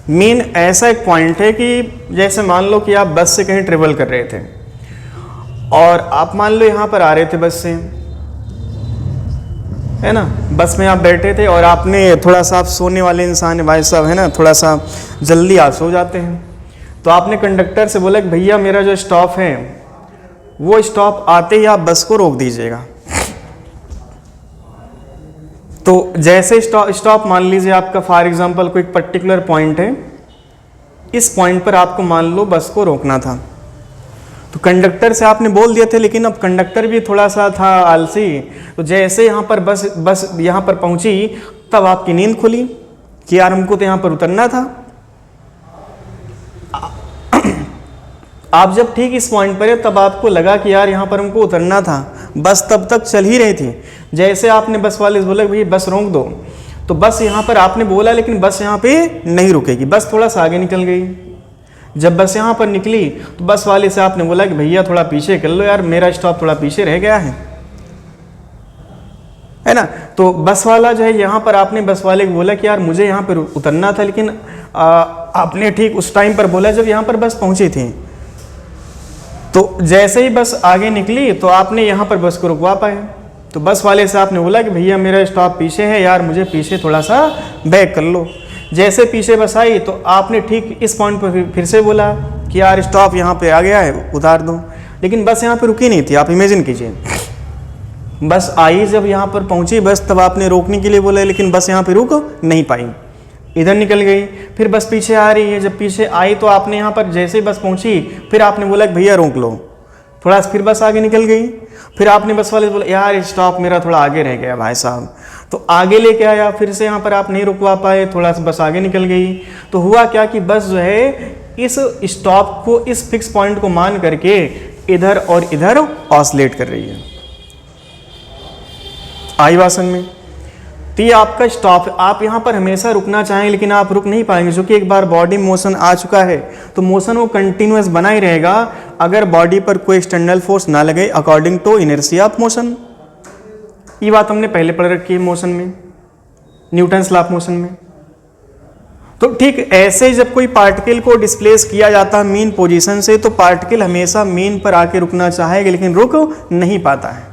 मीन ऐसा एक पॉइंट है कि जैसे मान लो कि आप बस से कहीं ट्रेवल कर रहे थे और आप मान लो यहाँ पर आ रहे थे बस से, है ना। बस में आप बैठे थे और आपने थोड़ा सा, आप सोने वाले इंसान है भाई साहब, है ना, थोड़ा सा जल्दी आप सो जाते हैं। तो आपने कंडक्टर से बोला कि भैया मेरा जो स्टॉप है वो स्टॉप आते ही आप बस को रोक दीजिएगा। तो जैसे स्टॉप मान लीजिए आपका फॉर एग्जांपल कोई पर्टिकुलर पॉइंट है, इस पॉइंट पर आपको मान लो बस को रोकना था, तो कंडक्टर से आपने बोल दिया था, लेकिन अब कंडक्टर भी थोड़ा सा था आलसी, तो जैसे यहाँ पर बस यहाँ पर पहुँची तब आपकी नींद खुली कि यार हमको तो यहाँ पर उतरना था। आप जब ठीक इस पॉइंट पर है तब आपको लगा कि यार यहाँ पर हमको उतरना था, बस तब तक चल ही रही थी। जैसे आपने बस वाले से बोला कि भाई बस रोक दो, तो बस यहाँ पर आपने बोला, लेकिन बस यहाँ पे नहीं रुकेगी, बस थोड़ा सा आगे निकल गई। जब बस यहाँ पर निकली तो बस वाले से आपने बोला कि भैया थोड़ा पीछे कर लो यार, मेरा स्टॉप थोड़ा पीछे रह गया है ना। तो बस वाला जो है यहाँ पर आपने बस वाले को बोला कि यार मुझे यहाँ पर उतरना था, लेकिन आपने ठीक उस टाइम पर बोला जब यहाँ पर बस पहुँची थी। तो जैसे ही बस आगे निकली तो आपने यहाँ पर बस को रुकवा पाए। तो बस वाले से आपने बोला कि भैया मेरा स्टॉप पीछे है यार, मुझे पीछे थोड़ा सा बैक कर लो। जैसे पीछे बस आई तो आपने ठीक इस पॉइंट पर फिर से बोला कि यार स्टॉप यहाँ पे आ गया है, उतार दो, लेकिन बस यहाँ पे रुकी नहीं थी। आप इमेजिन कीजिए, बस आई जब यहाँ पर पहुँची बस, तब आपने रोकने के लिए बोला, लेकिन बस यहाँ पे रुक नहीं पाई, इधर निकल गई। फिर बस पीछे आ रही है, जब पीछे आई तो आपने यहाँ पर जैसे ही बस पहुँची फिर आपने बोला कि भैया रोक लो, थोड़ा फिर बस आगे निकल गई। फिर आपने बस वाले बोला यार स्टॉप मेरा थोड़ा आगे रह गया भाई साहब, तो आगे लेके आया, फिर से यहाँ पर आप नहीं रुकवा पाए, थोड़ा सा बस आगे निकल गई। तो हुआ क्या कि बस जो है इस स्टॉप को, इस फिक्स पॉइंट को मान करके इधर और इधर ऑसिलेट कर रही है। आई वासन में तो ये आपका स्टॉप, आप यहाँ पर हमेशा रुकना चाहें लेकिन आप रुक नहीं पाएंगे, क्योंकि एक बार बॉडी मोशन आ चुका है तो मोशन वो कंटिन्यूअस बना ही रहेगा अगर बॉडी पर कोई एक्सटर्नल फोर्स ना लगे, according to inertia of motion. ये बात हमने पहले पढ़ रखी है मोशन में, न्यूटन्स लॉ ऑफ मोशन में। तो ठीक ऐसे जब कोई पार्टिकल को डिस्प्लेस किया जाता है मीन पोजीशन से, तो पार्टिकल हमेशा मीन पर आके रुकना चाहेगा लेकिन रुक नहीं पाता है।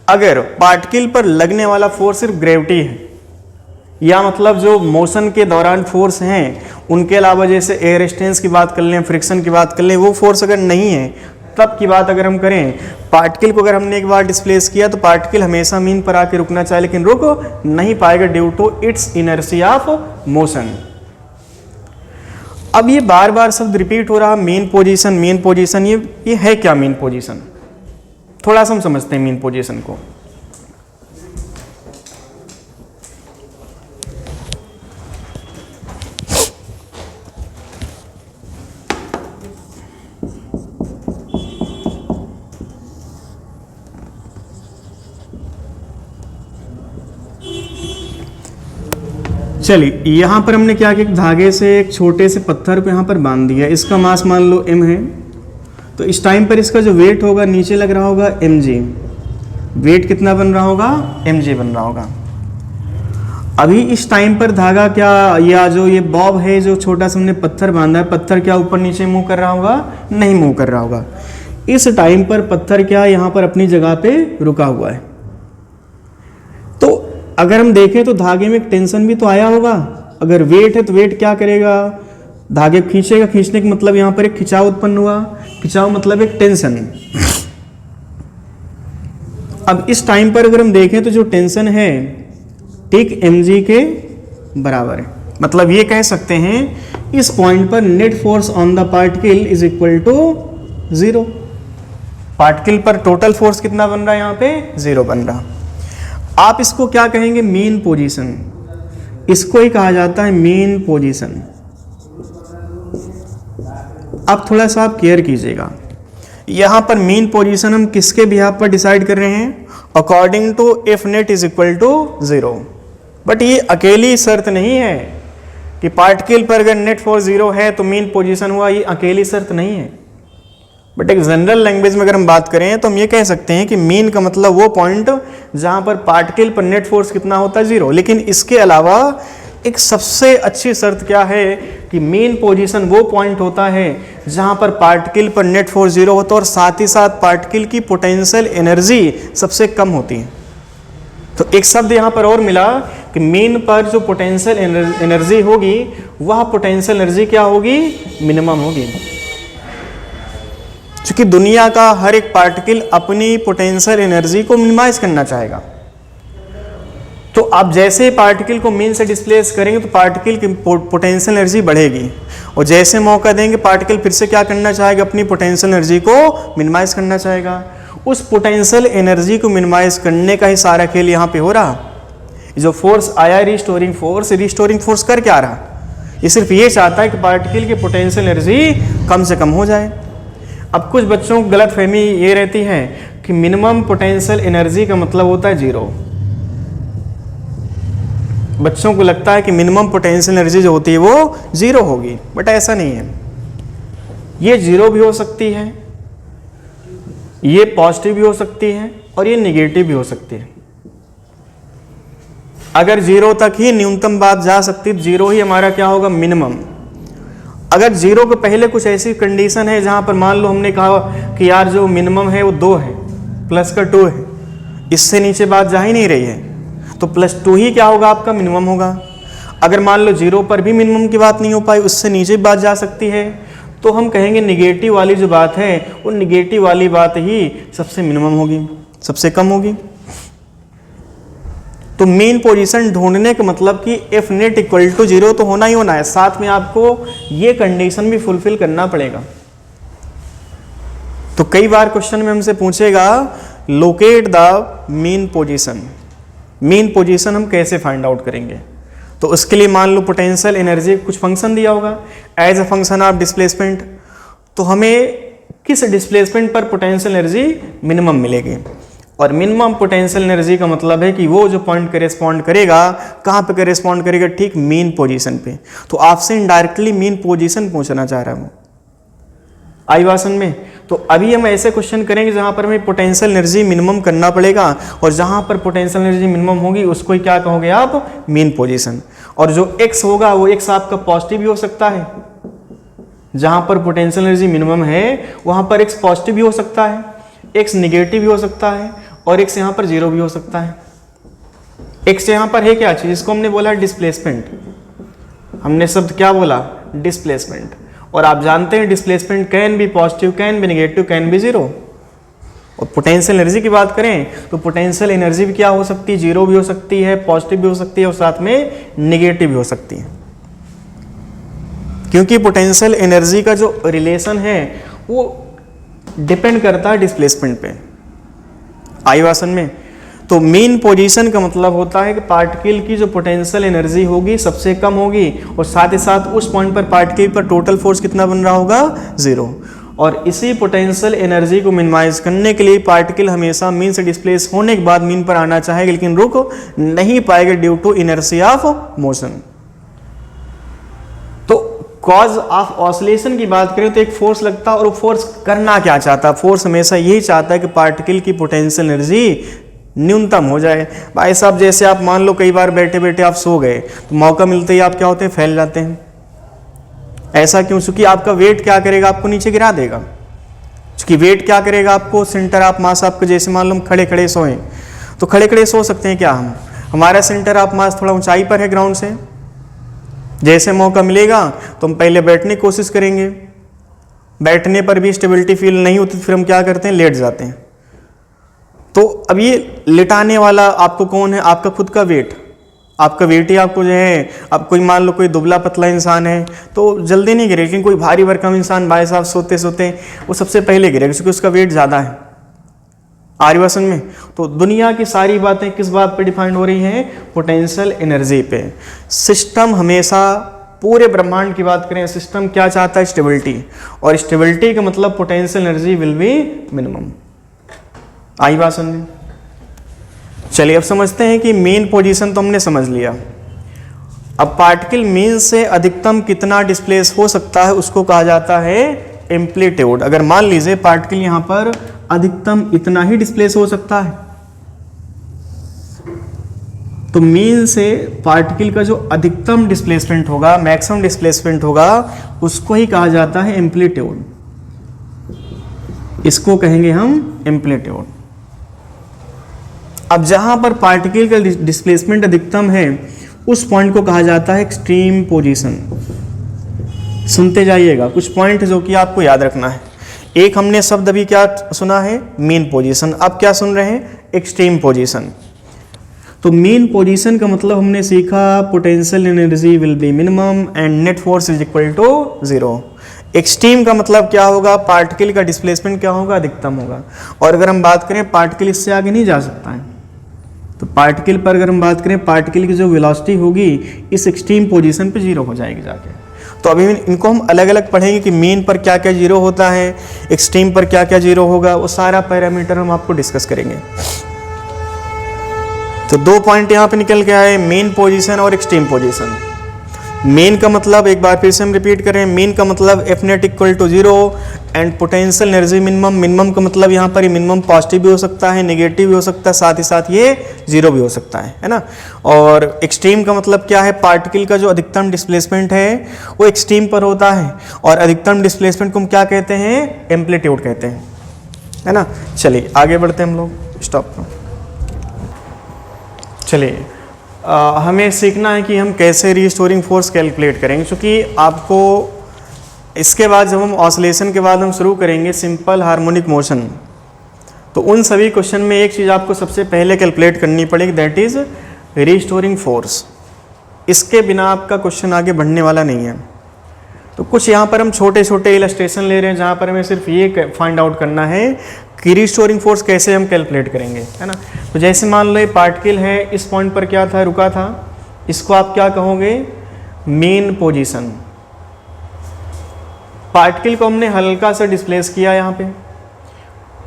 अगर पार्टिकल पर लगने वाला फोर्स सिर्फ ग्रेविटी है, या मतलब जो मोशन के दौरान फोर्स हैं उनके अलावा जैसे एयर रेजिस्टेंस की बात कर लें, फ्रिक्शन की बात कर लें, वो फोर्स अगर नहीं है, तब की बात अगर हम करें, पार्टिकल को अगर हमने एक बार डिस्प्लेस किया तो पार्टिकल हमेशा मीन पर आके रुकना चाहे लेकिन रुक नहीं पाएगा due to its inertia of motion. अब ये बार बार शब्द रिपीट हो रहा, मीन पोजीशन, मीन पोजीशन, ये है क्या मीन पोजीशन? थोड़ा सा हम समझते हैं मीन पोजीशन को। चलिए यहां पर हमने क्या किया, धागे से एक छोटे से पत्थर को यहां पर बांध दिया, इसका मास मान लो m है, तो इस टाइम पर इसका जो वेट होगा नीचे लग रहा होगा mg। वेट कितना बन रहा होगा? mg बन रहा होगा। अभी इस टाइम पर धागा क्या, या जो ये बॉब है जो छोटा सा हमने पत्थर बांधा है, पत्थर क्या ऊपर नीचे मूव कर रहा होगा? नहीं मूव कर रहा होगा। इस टाइम पर पत्थर क्या यहाँ पर अपनी जगह पे रुका हुआ है। तो अगर हम देखें तो धागे में एक टेंशन भी तो आया होगा। अगर वेट है तो वेट क्या करेगा? धागे खींचेगा, खींचने का मतलब यहाँ पर एक खिंचाव उत्पन्न हुआ, खिंचाव मतलब एक टेंशन। अब इस टाइम पर अगर हम देखें तो जो टेंशन है ठीक mg के बराबर है, मतलब ये कह सकते हैं इस पॉइंट पर net force on the particle is equal to 0। Particle पर टोटल फोर्स कितना बन रहा है? यहाँ पे 0 बन रहा। आप इसको क्या कहेंगे? Mean position. इसको ही कहा जाता है मीन पोजीशन। अब थोड़ा सा आप केयर कीजिएगा, यहां पर मीन पोजीशन हम किसके बिहाफ पर डिसाइड कर रहे हैं? According to if net is equal to 0। But ये अकेली शर्त नहीं है कि पार्टिकल पर अगर नेट फोर्स 0 है तो मीन पोजीशन हुआ, ये अकेली शर्त नहीं है। बट एक जनरल लैंग्वेज में अगर हम बात करें तो हम ये कह सकते हैं कि मीन का मतलब वो पॉइंट जहां पर पार्टिकल पर नेट फोर्स कितना होता है? 0। लेकिन इसके अलावा एक सबसे अच्छी शर्त क्या है कि मीन पोजीशन वो पॉइंट होता है जहां पर पार्टिकल पर नेट फोर्स 0 होता है और साथ ही साथ पार्टिकल की पोटेंशियल एनर्जी सबसे कम होती है। तो एक शब्द यहाँ पर और मिला कि मीन पर जो पोटेंशियल एनर्जी होगी वह पोटेंशियल एनर्जी क्या होगी? मिनिमम होगी। क्योंकि दुनिया का हर एक पार्टिकल अपनी पोटेंशियल एनर्जी को मिनिमाइज करना चाहेगा। तो आप जैसे पार्टिकल को मीन से डिस्प्लेस करेंगे तो पार्टिकल की पोटेंशियल एनर्जी बढ़ेगी, और जैसे मौका देंगे पार्टिकल फिर से क्या करना चाहेगा, अपनी पोटेंशियल एनर्जी को मिनिमाइज करना चाहेगा। उस पोटेंशियल एनर्जी को मिनिमाइज करने का ही सारा खेल यहाँ पे हो रहा। जो फोर्स आया रिस्टोरिंग फोर्स कर क्या रहा, ये सिर्फ ये चाहता है कि पार्टिकल की पोटेंशियल एनर्जी कम से कम हो जाए। अब कुछ बच्चों को गलत फहमी ये रहती है कि मिनिमम पोटेंशियल एनर्जी का मतलब होता है जीरो। बच्चों को लगता है कि मिनिमम पोटेंशियल एनर्जी जो होती है वो जीरो होगी, बट ऐसा नहीं है। ये जीरो भी हो सकती है, ये पॉजिटिव भी हो सकती है, और ये निगेटिव भी हो सकती है। अगर जीरो तक ही न्यूनतम बात जा सकती है, जीरो ही हमारा क्या होगा, मिनिमम। अगर जीरो के पहले कुछ ऐसी कंडीशन है जहां पर मान लो हमने कहा कि यार जो मिनिमम है वो 2 है, प्लस का 2 है, इससे नीचे बात जा ही नहीं रही है, तो +2 ही क्या होगा, आपका मिनिमम होगा। अगर मान लो जीरो पर भी मिनिमम की बात नहीं हो पाई, उससे नीचे बात जा सकती है, तो हम कहेंगे निगेटिव वाली जो बात है वो निगेटिव वाली बात ही सबसे मिनिमम होगी, सबसे कम होगी। तो मेन पोजीशन ढूंढने का मतलब कि एफ नेट इक्वल टू 0 तो होना ही होना है, साथ में आपको ये कंडीशन भी फुलफिल करना पड़ेगा। तो कई बार क्वेश्चन में हमसे पूछेगा locate the mean position. Mean position हम कैसे फाइंड आउट करेंगे, तो उसके लिए मान लो पोटेंशियल एनर्जी कुछ फंक्शन दिया होगा as a function of displacement, तो हमें किस डिस्प्लेसमेंट पर पोटेंशियल एनर्जी मिनिमम मिलेगी। और मिनिमम पोटेंशियल एनर्जी का मतलब है कि वो जो पॉइंट करेस्पॉन्ड करेगा, कहाँ पे करेस्पॉन्ड करेगा, ठीक मीन पोजीशन पे। तो आपसे इनडायरेक्टली मीन पोजीशन पूछना चाह रहा हूँ आई वासन में। तो अभी हम ऐसे क्वेश्चन करेंगे जहाँ पर हमें पोटेंशियल एनर्जी मिनिमम करना पड़ेगा, और जहाँ पर पोटेंशियल एनर्जी मिनिमम होगी उसको ही क्या कहोगे आप, मीन पोजीशन। और जो x होगा वो x आपका पॉजिटिव भी हो सकता है, जहाँ पर पोटेंशियल एनर्जी मिनिमम है वहाँ पर x पॉजिटिव भी हो सकता है, x निगेटिव भी हो सकता है, और x यहाँ पर 0 भी हो सकता है। x यहाँ पर है क्या चीज, इसको हमने बोला डिस्प्लेसमेंट। हमने शब्द क्या बोला, डिस्प्लेसमेंट। और आप जानते हैं displacement can be positive, can be negative, can be 0। और पोटेंशियल एनर्जी की बात करें तो पोटेंशियल एनर्जी भी क्या हो सकती है, 0 भी हो सकती है, पॉजिटिव भी हो सकती है, और साथ में नेगेटिव भी हो सकती है। क्योंकि पोटेंशियल एनर्जी का जो रिलेशन है वो डिपेंड करता है डिस्प्लेसमेंट पे आई वासन में। तो मीन पोजीशन का मतलब होता है कि पार्टिकल की जो पोटेंशियल एनर्जी होगी सबसे कम होगी, और साथ ही साथ उस पॉइंट पर पार्टिकल पर टोटल फोर्स कितना बन रहा होगा, 0। और इसी पोटेंशियल एनर्जी को मिनिमाइज करने के लिए पार्टिकल हमेशा मीन से डिस्प्लेस होने के बाद मीन पर आना चाहेगा, लेकिन रुक नहीं पाएगा due to inertia of motion. तो कॉज ऑफ ऑसिलेशन की बात करें तो एक फोर्स लगता है, और वो फोर्स करना क्या चाहता है, फोर्स हमेशा यही चाहता है कि पार्टिकल की पोटेंशियल एनर्जी न्यूनतम हो जाए। भाई साहब जैसे आप मान लो कई बार बैठे बैठे आप सो गए, तो मौका मिलते ही आप क्या होते हैं, फैल जाते हैं। ऐसा क्यों, क्योंकि आपका वेट क्या करेगा, आपको नीचे गिरा देगा। क्योंकि वेट क्या करेगा, आपको सेंटर ऑफ मास, आपको जैसे मान लो हम खड़े खड़े सोएं, तो खड़े खड़े सो सकते हैं क्या हम, हमारा सेंटर ऑफ मास थोड़ा ऊंचाई पर है ग्राउंड से। जैसे मौका मिलेगा तो हम पहले बैठने की कोशिश करेंगे, बैठने पर भी स्टेबिलिटी फील नहीं होती, फिर हम क्या करते हैं, लेट जाते हैं। तो अब ये लिटाने वाला आपको कौन है, आपका खुद का वेट। आपका वेट ही आपको जो है, अब कोई मान लो कोई दुबला पतला इंसान है तो जल्दी नहीं गिरेगा, लेकिन कोई भारी भरकम इंसान भाई साहब सोते सोते वो सबसे पहले गिरेगा, क्योंकि उसका वेट ज़्यादा है आर्यवासन में। तो दुनिया की सारी बातें किस बात पे डिफाइंड हो रही हैं, पोटेंशियल एनर्जी पे। सिस्टम हमेशा, पूरे ब्रह्मांड की बात करें, सिस्टम क्या चाहता है, स्टेबिलिटी, और स्टेबिलिटी का मतलब potential energy will be minimum I बात समझे। चलिए अब समझते हैं कि मेन पोजीशन तो हमने समझ लिया। अब पार्टिकल मीन से अधिकतम कितना डिस्प्लेस हो सकता है उसको कहा जाता है एम्पलीट्यूड। अगर मान लीजिए पार्टिकल यहां पर अधिकतम इतना ही डिस्प्लेस हो सकता है, तो मीन से पार्टिकल का जो अधिकतम डिस्प्लेसमेंट होगा, मैक्सिमम डिस्प्लेसमेंट होगा, उसको ही कहा जाता है एम्पलीट्यूड। इसको कहेंगे हम एम्पलीट्यूड। अब जहां पर पार्टिकल का डिस्प्लेसमेंट अधिकतम है उस पॉइंट को कहा जाता है एक्सट्रीम पोजीशन। सुनते जाइएगा कुछ पॉइंट जो कि आपको याद रखना है। एक हमने शब्द अभी क्या सुना है, मीन पोजीशन। अब क्या सुन रहे हैं, एक्सट्रीम पोजीशन। तो मेन पोजीशन का मतलब हमने सीखा potential energy will be minimum and net force is equal to 0। Extreme का मतलब क्या होगा, पार्टिकल का डिस्प्लेसमेंट क्या होगा, अधिकतम होगा। और अगर हम बात करें पार्टिकल इससे आगे नहीं जा सकता है, तो पार्टिकल पर अगर हम बात करें पार्टिकल की जो वेलोसिटी होगी इस एक्सट्रीम पोजीशन पे 0 हो जाएगी जाके। तो अभी इनको हम अलग अलग पढ़ेंगे कि मीन पर क्या क्या 0 होता है, एक्सट्रीम पर क्या क्या 0 होगा, वो सारा पैरामीटर हम आपको डिस्कस करेंगे। तो 2 पॉइंट यहाँ पे निकल के आए, मेन पोजीशन और एक्सट्रीम पोजीशन। मेन का मतलब एक बार फिर से हम रिपीट करें, मेन का मतलब F net equal to 0 and potential energy minimum. Minimum का मतलब यहाँ पर मिनिमम पॉजिटिव भी हो सकता है, नेगेटिव भी हो सकता है, साथ ही साथ ये 0 भी हो सकता है ना। और एक्सट्रीम का मतलब क्या है, पार्टिकल का जो अधिकतम डिस्प्लेसमेंट है वो एक्सट्रीम पर होता है, और अधिकतम डिस्प्लेसमेंट को हम क्या कहते हैं, एम्पलीट्यूड कहते हैं, है ना। चलिए आगे बढ़ते हैं हम लोग, स्टॉप। चलिए हमें सीखना है कि हम कैसे रीस्टोरिंग फोर्स कैलकुलेट करेंगे, क्योंकि आपको इसके बाद जब हम ऑसिलेशन के बाद हम शुरू करेंगे सिंपल हार्मोनिक मोशन, तो उन सभी क्वेश्चन में एक चीज़ आपको सबसे पहले कैलकुलेट करनी पड़ेगी, दैट इज़ रीस्टोरिंग फोर्स। इसके बिना आपका क्वेश्चन आगे बढ़ने वाला नहीं है। तो कुछ यहाँ पर हम छोटे छोटे इलस्ट्रेशन ले रहे हैं जहाँ पर हमें सिर्फ ये फाइंड आउट करना है कि रीस्टोरिंग फोर्स कैसे हम कैलकुलेट करेंगे, है ना। तो जैसे मान लो ये पार्टिकल है, इस पॉइंट पर क्या था, रुका था, इसको आप क्या कहोगे, मेन पोजीशन। पार्टिकल को हमने हल्का सा डिस्प्लेस किया यहाँ पे।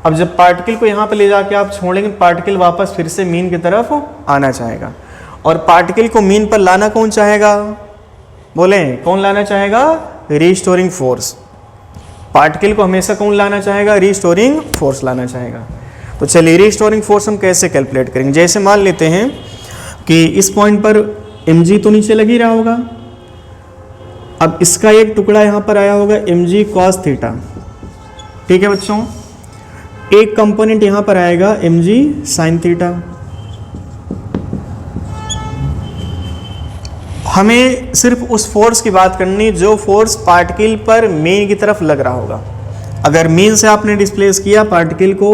अब जब पार्टिकल को यहाँ पे ले जाके आप छोड़ेंगे, पार्टिकल वापस फिर से मीन की तरफ आना चाहेगा, और पार्टिकल को मीन पर लाना कौन चाहेगा, बोले कौन लाना चाहेगा, रीस्टोरिंग फोर्स। पार्टिकल को हमेशा कौन लाना चाहेगा, रीस्टोरिंग फोर्स लाना चाहेगा। तो चलिए रीस्टोरिंग फोर्स हम कैसे कैलकुलेट करेंगे। जैसे मान लेते हैं कि इस पॉइंट पर mg तो नीचे लग ही रहा होगा, अब इसका एक टुकड़ा यहाँ पर आया होगा mg cos थीटा, ठीक है बच्चों। एक कंपोनेंट यहाँ पर आएगा mg sin थीटा। हमें सिर्फ उस फोर्स की बात करनी जो फोर्स पार्टिकल पर मेन की तरफ लग रहा होगा। अगर मीन से आपने डिस्प्लेस किया पार्टिकल को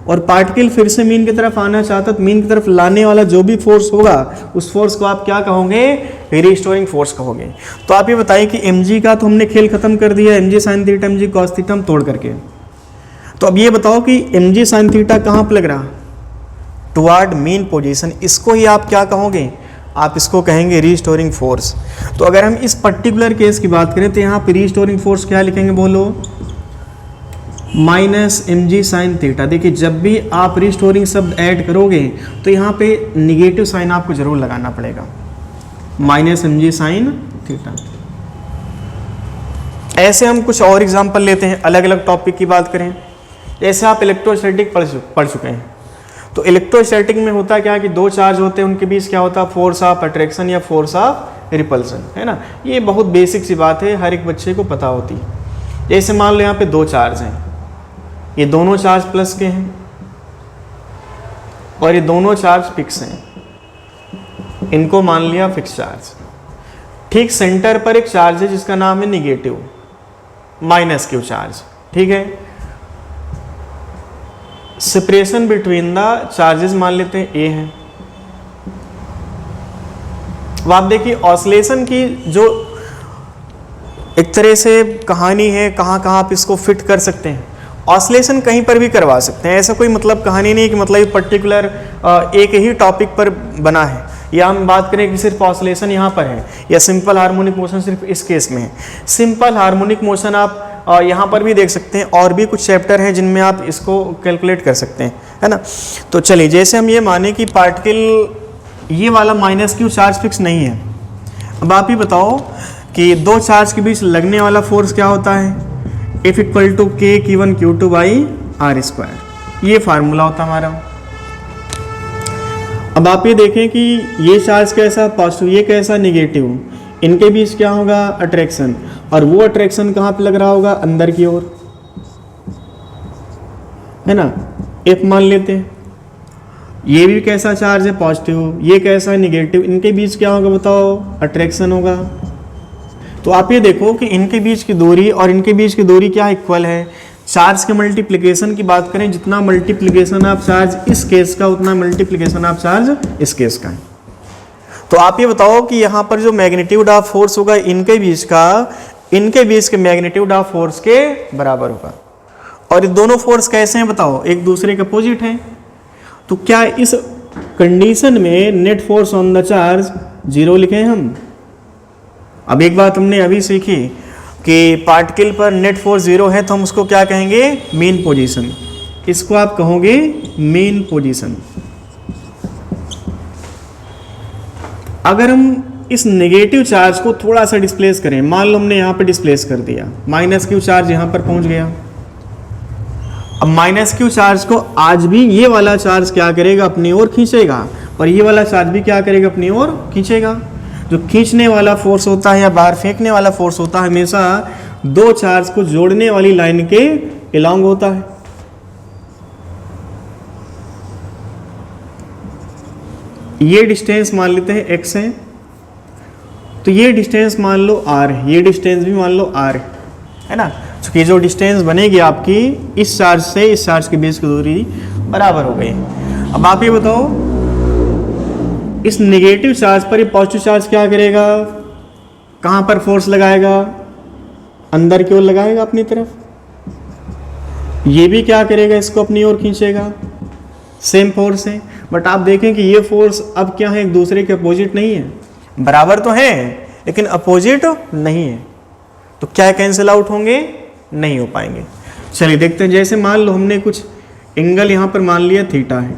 और पार्टिकल फिर से मीन की तरफ आना चाहता, तो मीन की तरफ लाने वाला जो भी फोर्स होगा उस फोर्स को आप क्या कहोगे, रीस्टोरिंग फोर्स कहोगे। तो आप ये बताइए कि mg का तो हमने खेल खत्म कर दिया, mg sin theta mg cos theta हम तोड़ करके। तो अब ये बताओ कि mg sin थीटा कहाँ पर लग रहा, टुवर्ड मेन पोजीशन। इसको ही आप क्या कहोगे, आप इसको कहेंगे रीस्टोरिंग फोर्स। तो अगर हम इस पर्टिकुलर केस की बात करें तो यहाँ पे रीस्टोरिंग फोर्स क्या लिखेंगे, बोलो, माइनस mg sin थीटा। देखिए जब भी आप रीस्टोरिंग शब्द ऐड करोगे तो यहाँ पे निगेटिव साइन आपको जरूर लगाना पड़ेगा, माइनस mg sin थीटा। ऐसे हम कुछ और एग्जांपल लेते हैं, अलग अलग टॉपिक की बात करें। जैसे आप इलेक्ट्रोस्टैटिक पढ़ चुके हैं, तो इलेक्ट्रोस्टैटिक में होता क्या कि दो चार्ज होते हैं, उनके बीच क्या होता है, फोर्स ऑफ अट्रैक्शन या फोर्स ऑफ रिपल्सन, है ना। ये बहुत बेसिक सी बात है, हर एक बच्चे को पता होती है। जैसे मान लो यहाँ पे दो चार्ज हैं, ये दोनों चार्ज प्लस के हैं और ये दोनों चार्ज फिक्स हैं, इनको मान लिया फिक्स चार्ज। ठीक सेंटर पर एक चार्ज है जिसका नाम है निगेटिव, माइनस क्यू चार्ज, ठीक है। सेपरेशन बिटवीन द चार्जेस मान लेते हैं ए है। अब आप देखिए ऑसिलेशन की जो एक तरह से कहानी है, कहाँ कहाँ आप इसको फिट कर सकते हैं। ऑसिलेशन कहीं पर भी करवा सकते हैं, ऐसा कोई मतलब कहानी नहीं कि मतलब पर्टिकुलर एक ही टॉपिक पर बना है, या हम बात करें कि सिर्फ ऑसिलेशन यहाँ पर है या सिंपल हार्मोनिक मोशन सिर्फ इस केस में है। सिंपल हार्मोनिक मोशन आप यहाँ पर भी देख सकते हैं, और भी कुछ चैप्टर हैं जिनमें आप इसको कैलकुलेट कर सकते हैं, है ना। तो चलिए जैसे हम ये माने कि पार्टिकल ये वाला माइनस क्यू चार्ज फिक्स नहीं है, अब आप ही बताओ कि दो चार्ज के बीच लगने वाला फोर्स क्या होता है, F equal to k Q1 Q2 by r square. ये फार्मूला होता हमारा। अब आप ये देखें कि ये चार्ज कैसा पॉजिटिव, ये कैसा निगेटिव, इनके बीच क्या होगा, अट्रैक्शन, और वो अट्रैक्शन कहाँ पे लग रहा होगा, अंदर की ओर, है ना। F मान लेते हैं, ये भी कैसा चार्ज है, पॉजिटिव, ये कैसा है, निगेटिव, इनके बीच क्या होगा बताओ, अट्रैक्शन होगा। तो आप ये देखो कि इनके बीच की दूरी और इनके बीच की दूरी क्या इक्वल है, चार्ज के मल्टीप्लिकेशन की बात करें, जितना मल्टीप्लिकेशन आप चार्ज इस केस का उतना मल्टीप्लिकेशन आप चार्ज इस केस का है। तो आप ये बताओ कि यहाँ पर जो मैग्नीट्यूड ऑफ फोर्स होगा इनके बीच के मैग्नीट्यूड ऑफ फोर्स के बराबर होगा। और ये दोनों फोर्स कैसे हैं बताओ, एक दूसरे के अपोजिट हैं। तो क्या इस कंडीशन में net force on the charge 0 लिखें हम? अब एक बात हमने अभी सीखी कि पार्टिकल पर नेट फोर्स 0 है तो हम उसको क्या कहेंगे? Mean position. इसको आप कहोगे मीन पोजीशन। अगर हम इस नेगेटिव चार्ज को थोड़ा सा डिस्प्लेस करें, मान लो हमने यहाँ पर डिस्प्लेस कर दिया, माइनस क्यू चार्ज यहाँ पर पहुँच गया। अब माइनस क्यू चार्ज को आज भी ये वाला चार्ज क्या करेगा? अपनी ओर खींचेगा, और ये वाला चार्ज भी क्या करेगा? अपनी ओर खींचेगा। जो खींचने वाला फोर्स होता है या बाहर फेंकने वाला फोर्स होता है हमेशा दो चार्ज को जोड़ने वाली लाइन के अलॉन्ग होता है। ये डिस्टेंस मान लेते हैं x है, तो ये डिस्टेंस मान लो r है, ये डिस्टेंस भी मान लो r है ना। क्योंकि जो डिस्टेंस बनेगी आपकी इस चार्ज से इस चार्ज के बीच की दूरी बराबर हो गई। अब आप ये बताओ इस नेगेटिव चार्ज पर ये पॉजिटिव चार्ज क्या करेगा? कहाँ पर फोर्स लगाएगा? अंदर की ओर लगाएगा अपनी तरफ। ये भी क्या करेगा? इसको अपनी ओर खींचेगा। सेम फोर्स है, बट आप देखें कि ये फोर्स अब क्या है? एक दूसरे के अपोजिट नहीं है, बराबर तो है लेकिन अपोजिट नहीं है। तो क्या कैंसिल आउट होंगे? नहीं हो पाएंगे। चलिए देखते हैं। जैसे मान लो हमने कुछ एंगल यहाँ पर मान लिया थीटा है,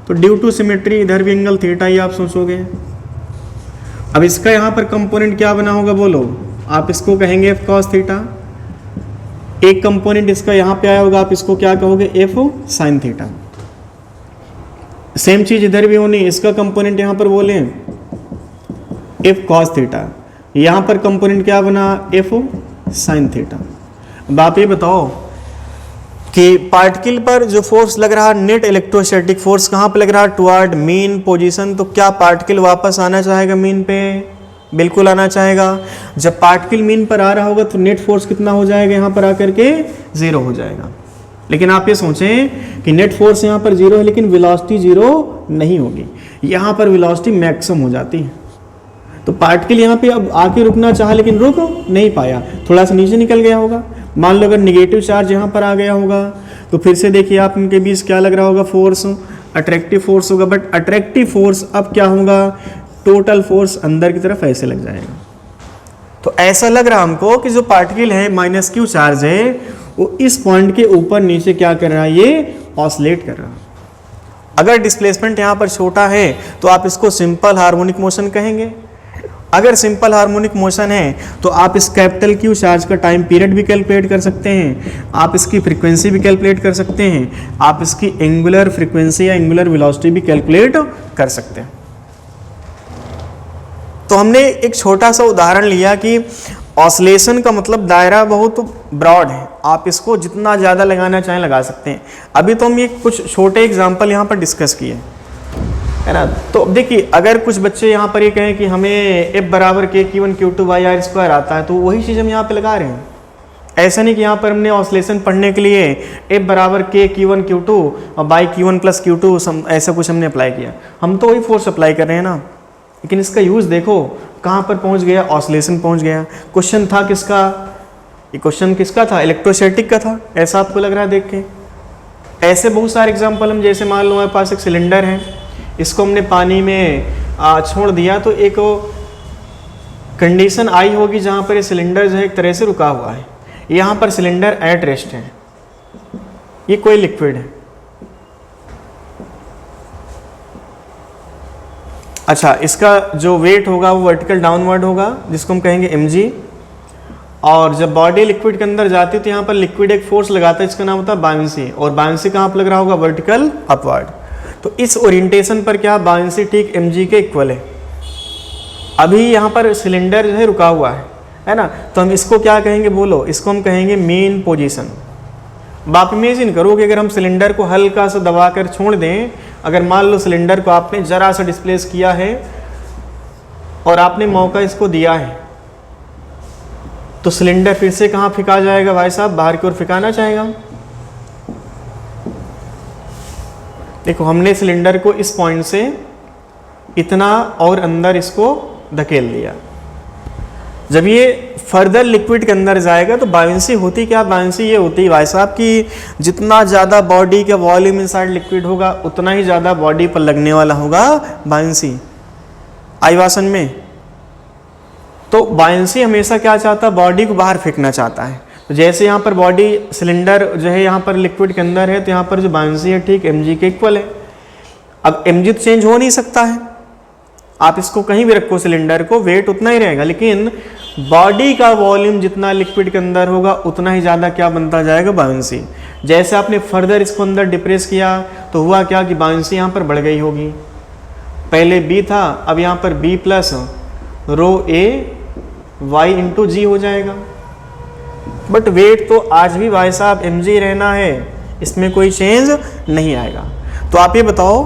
तो ड्यू टू सिमेट्री इधर भी एंगल थीटा ही आप सोचोगे। अब इसका यहाँ पर कंपोनेंट क्या बना होगा बोलो? आप इसको कहेंगे एफ कॉस थीटा। एक कंपोनेंट इसका यहाँ पे आया होगा, आप इसको क्या कहोगे? F sine theta. सेम चीज इधर भी होनी, इसका कंपोनेंट यहाँ पर बोले एफ कॉस थीटा, यहाँ पर कंपोनेंट क्या बना? F sine theta. अब आप ये बताओ कि पार्टिकल पर जो फोर्स लग रहा नेट इलेक्ट्रोस्टैटिक फोर्स कहाँ पे लग रहा? Toward mean position. तो क्या पार्टिकल वापस आना चाहेगा मीन पे? बिल्कुल आना चाहेगा। जब पार्टिकल मीन पर आ रहा होगा तो नेट फोर्स कितना हो जाएगा? यहाँ पर आकर के 0 हो जाएगा। लेकिन आप ये सोचें कि नेट फोर्स यहाँ पर 0 है लेकिन वेलोसिटी 0 नहीं होगी, यहाँ पर वेलोसिटी मैक्सिमम हो जाती है। तो पार्टिकल यहाँ पे अब आके रुकना चाहा लेकिन रुक नहीं पाया, थोड़ा सा नीचे निकल गया होगा। मान लो अगर निगेटिव चार्ज यहाँ पर आ गया होगा तो फिर से देखिए आप इनके बीच क्या लग रहा होगा? फोर्स, अट्रैक्टिव फोर्स होगा। बट अट्रैक्टिव फोर्स अब क्या होगा? टोटल फोर्स अंदर की तरफ ऐसे लग जाएगा। तो ऐसा लग रहा हमको कि जो पार्टिकल है माइनस क्यू चार्ज है वो इस पॉइंट के ऊपर नीचे क्या कर रहा है? ये ऑसिलेट कर रहा है। अगर डिस्प्लेसमेंट यहाँ पर छोटा है तो आप इसको सिंपल हार्मोनिक मोशन कहेंगे। अगर सिंपल हार्मोनिक मोशन है तो आप इस कैपिटल क्यू चार्ज का टाइम पीरियड भी कैलकुलेट कर सकते हैं, आप इसकी फ्रीक्वेंसी भी कैलकुलेट कर सकते हैं, आप इसकी एंगुलर फ्रीक्वेंसी या एंगुलर वेलोसिटी भी कैलकुलेट कर सकते हैं। तो हमने एक छोटा सा उदाहरण लिया कि ऑसिलेशन का मतलब दायरा बहुत ब्रॉड है, आप इसको जितना ज़्यादा लगाना चाहें लगा सकते हैं। अभी तो हम ये कुछ छोटे एग्जाम्पल यहाँ पर डिस्कस किए है ना। तो अब देखिए अगर कुछ बच्चे यहाँ पर ये कहें कि हमें F बराबर Q1 Q2 by r square आता है, तो वही चीज़ हम यहाँ पे लगा रहे हैं। ऐसा नहीं कि यहाँ पर हमने ऑसिलेशन पढ़ने के लिए F बराबर Q1 Q2 और बाई Q1 प्लस Q2 ऐसा कुछ हमने अप्लाई किया। हम तो वही फोर्स अप्लाई कर रहे हैं ना, लेकिन इसका यूज़ देखो कहाँ पर पहुँच गया? ऑसिलेशन पहुँच गया। क्वेश्चन था किसका? ये क्वेश्चन किसका था? इलेक्ट्रोस्टैटिक का था। ऐसा आपको लग रहा है देख के? ऐसे बहुत सारे एग्जाम्पल हम, जैसे मान लो हमारे पास एक सिलेंडर है, इसको हमने पानी में छोड़ दिया तो एक कंडीशन आई होगी जहाँ पर ये सिलेंडर जो है एक तरह से रुका हुआ है। यहाँ पर सिलेंडर एट रेस्ट है, ये कोई लिक्विड है। अच्छा, इसका जो वेट होगा वो वर्टिकल डाउनवर्ड होगा जिसको हम कहेंगे mg। और जब बॉडी लिक्विड के अंदर जाती है तो यहाँ पर लिक्विड एक फोर्स लगाता है जिसका नाम होता है बायंसी, और बायंसी कहाँ पर लग रहा होगा? Vertical upward. तो इस ओरिएंटेशन पर क्या बायंसी ठीक mg के इक्वल है। अभी यहाँ पर सिलेंडर जो है रुका हुआ है ना, तो हम इसको क्या कहेंगे बोलो? इसको हम कहेंगे मीन पोजीशन। आप इमेजिन करो कि अगर हम सिलेंडर को हल्का सा दबा कर छोड़ दें, अगर मान लो सिलेंडर को आपने जरा सा डिस्प्लेस किया है और आपने मौका इसको दिया है, तो सिलेंडर फिर से कहाँ फेंका जाएगा भाई साहब, बाहर की ओर फेंकाना चाहेगा। देखो हमने सिलेंडर को इस पॉइंट से इतना और अंदर इसको धकेल दिया। जब ये फर्दर लिक्विड के अंदर जाएगा तो बायंसी होती क्या, बायंसी ये होती है भाई साहब कि जितना ज़्यादा बॉडी का वॉल्यूम इनसाइड लिक्विड होगा उतना ही ज़्यादा बॉडी पर लगने वाला होगा बायंसी। आईवासन में तो बायंसी हमेशा क्या चाहता है, बॉडी को बाहर फेंकना चाहता है। तो जैसे यहाँ पर बॉडी सिलेंडर जो है यहाँ पर लिक्विड के अंदर है, तो यहाँ पर जो बायंसी है ठीक mg के इक्वल है। अब mg तो चेंज हो नहीं सकता है, आप इसको कहीं भी रखो सिलेंडर को, वेट उतना ही रहेगा, लेकिन बॉडी का वॉल्यूम जितना लिक्विड के अंदर होगा उतना ही ज़्यादा क्या बनता जाएगा, बायंसी। जैसे आपने फर्दर इसको अंदर डिप्रेस किया तो हुआ क्या कि बायंसी यहाँ पर बढ़ गई होगी। पहले b था, अब यहाँ पर b plus rho a y into G हो जाएगा। बट वेट तो आज भी भाई साहब mg रहना है, इसमें कोई चेंज नहीं आएगा। तो आप ये बताओ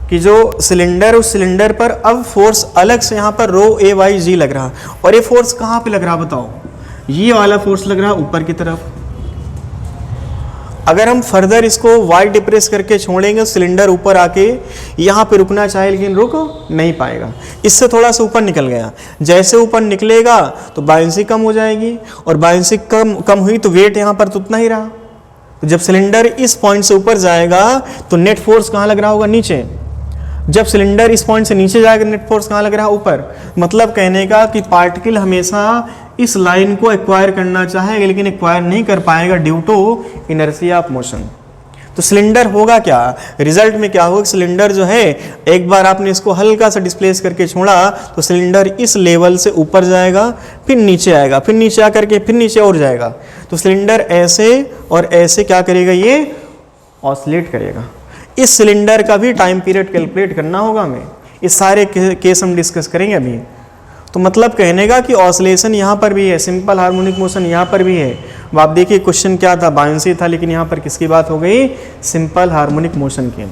कि जो सिलेंडर, उस सिलेंडर पर अब फोर्स अलग से यहाँ पर रो ए वाई जी लग रहा, और ये फोर्स कहाँ पे लग रहा बताओ, ये वाला फोर्स लग रहा ऊपर की तरफ। अगर हम फर्दर इसको y डिप्रेस करके छोड़ेंगे, सिलेंडर ऊपर आके यहाँ पे रुकना चाहे लेकिन रुक नहीं पाएगा, इससे थोड़ा सा ऊपर निकल गया। जैसे ऊपर निकलेगा तो बायंसी कम हो जाएगी, और बायंसी कम हुई तो वेट यहाँ पर तो उतना ही रहा। तो जब सिलेंडर इस पॉइंट से ऊपर जाएगा तो नेट फोर्स कहाँ लग रहा होगा, नीचे। जब सिलेंडर इस पॉइंट से नीचे जाएगा नेट फोर्स कहाँ लग रहा है, ऊपर। मतलब कहने का कि पार्टिकल हमेशा इस लाइन को एक्वायर करना चाहेगा लेकिन एक्वायर नहीं कर पाएगा due to inertia of motion. तो सिलेंडर होगा क्या, रिजल्ट में क्या होगा, सिलेंडर जो है एक बार आपने इसको हल्का सा डिस्प्लेस करके छोड़ा तो सिलेंडर इस लेवल से ऊपर जाएगा, फिर नीचे आएगा, फिर नीचे आकर के फिर नीचे और जाएगा। तो सिलेंडर ऐसे और ऐसे क्या करेगा, ये ऑसिलेट करेगा। इस सिलेंडर का भी टाइम पीरियड कैलकुलेट करना होगा हमें, इस सारे केस हम डिस्कस करेंगे अभी। तो मतलब कहने का कि ऑसिलेशन यहाँ पर भी है, सिंपल हार्मोनिक मोशन यहाँ पर भी है। अब आप देखिए क्वेश्चन क्या था, बायंसी था, लेकिन यहाँ पर किसकी बात हो गई, सिंपल हार्मोनिक मोशन की।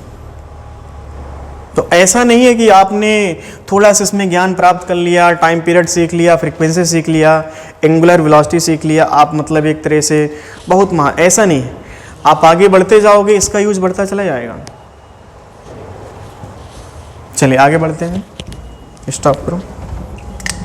तो ऐसा नहीं है कि आपने थोड़ा सा इसमें ज्ञान प्राप्त कर लिया, टाइम पीरियड सीख लिया, फ्रीक्वेंसी सीख लिया, एंगुलर वेलोसिटी सीख लिया, आप मतलब एक तरह से बहुत ऐसा नहीं है। आप आगे बढ़ते जाओगे, इसका यूज बढ़ता चला जाएगा। चलिए आगे बढ़ते हैं, स्टॉप करो।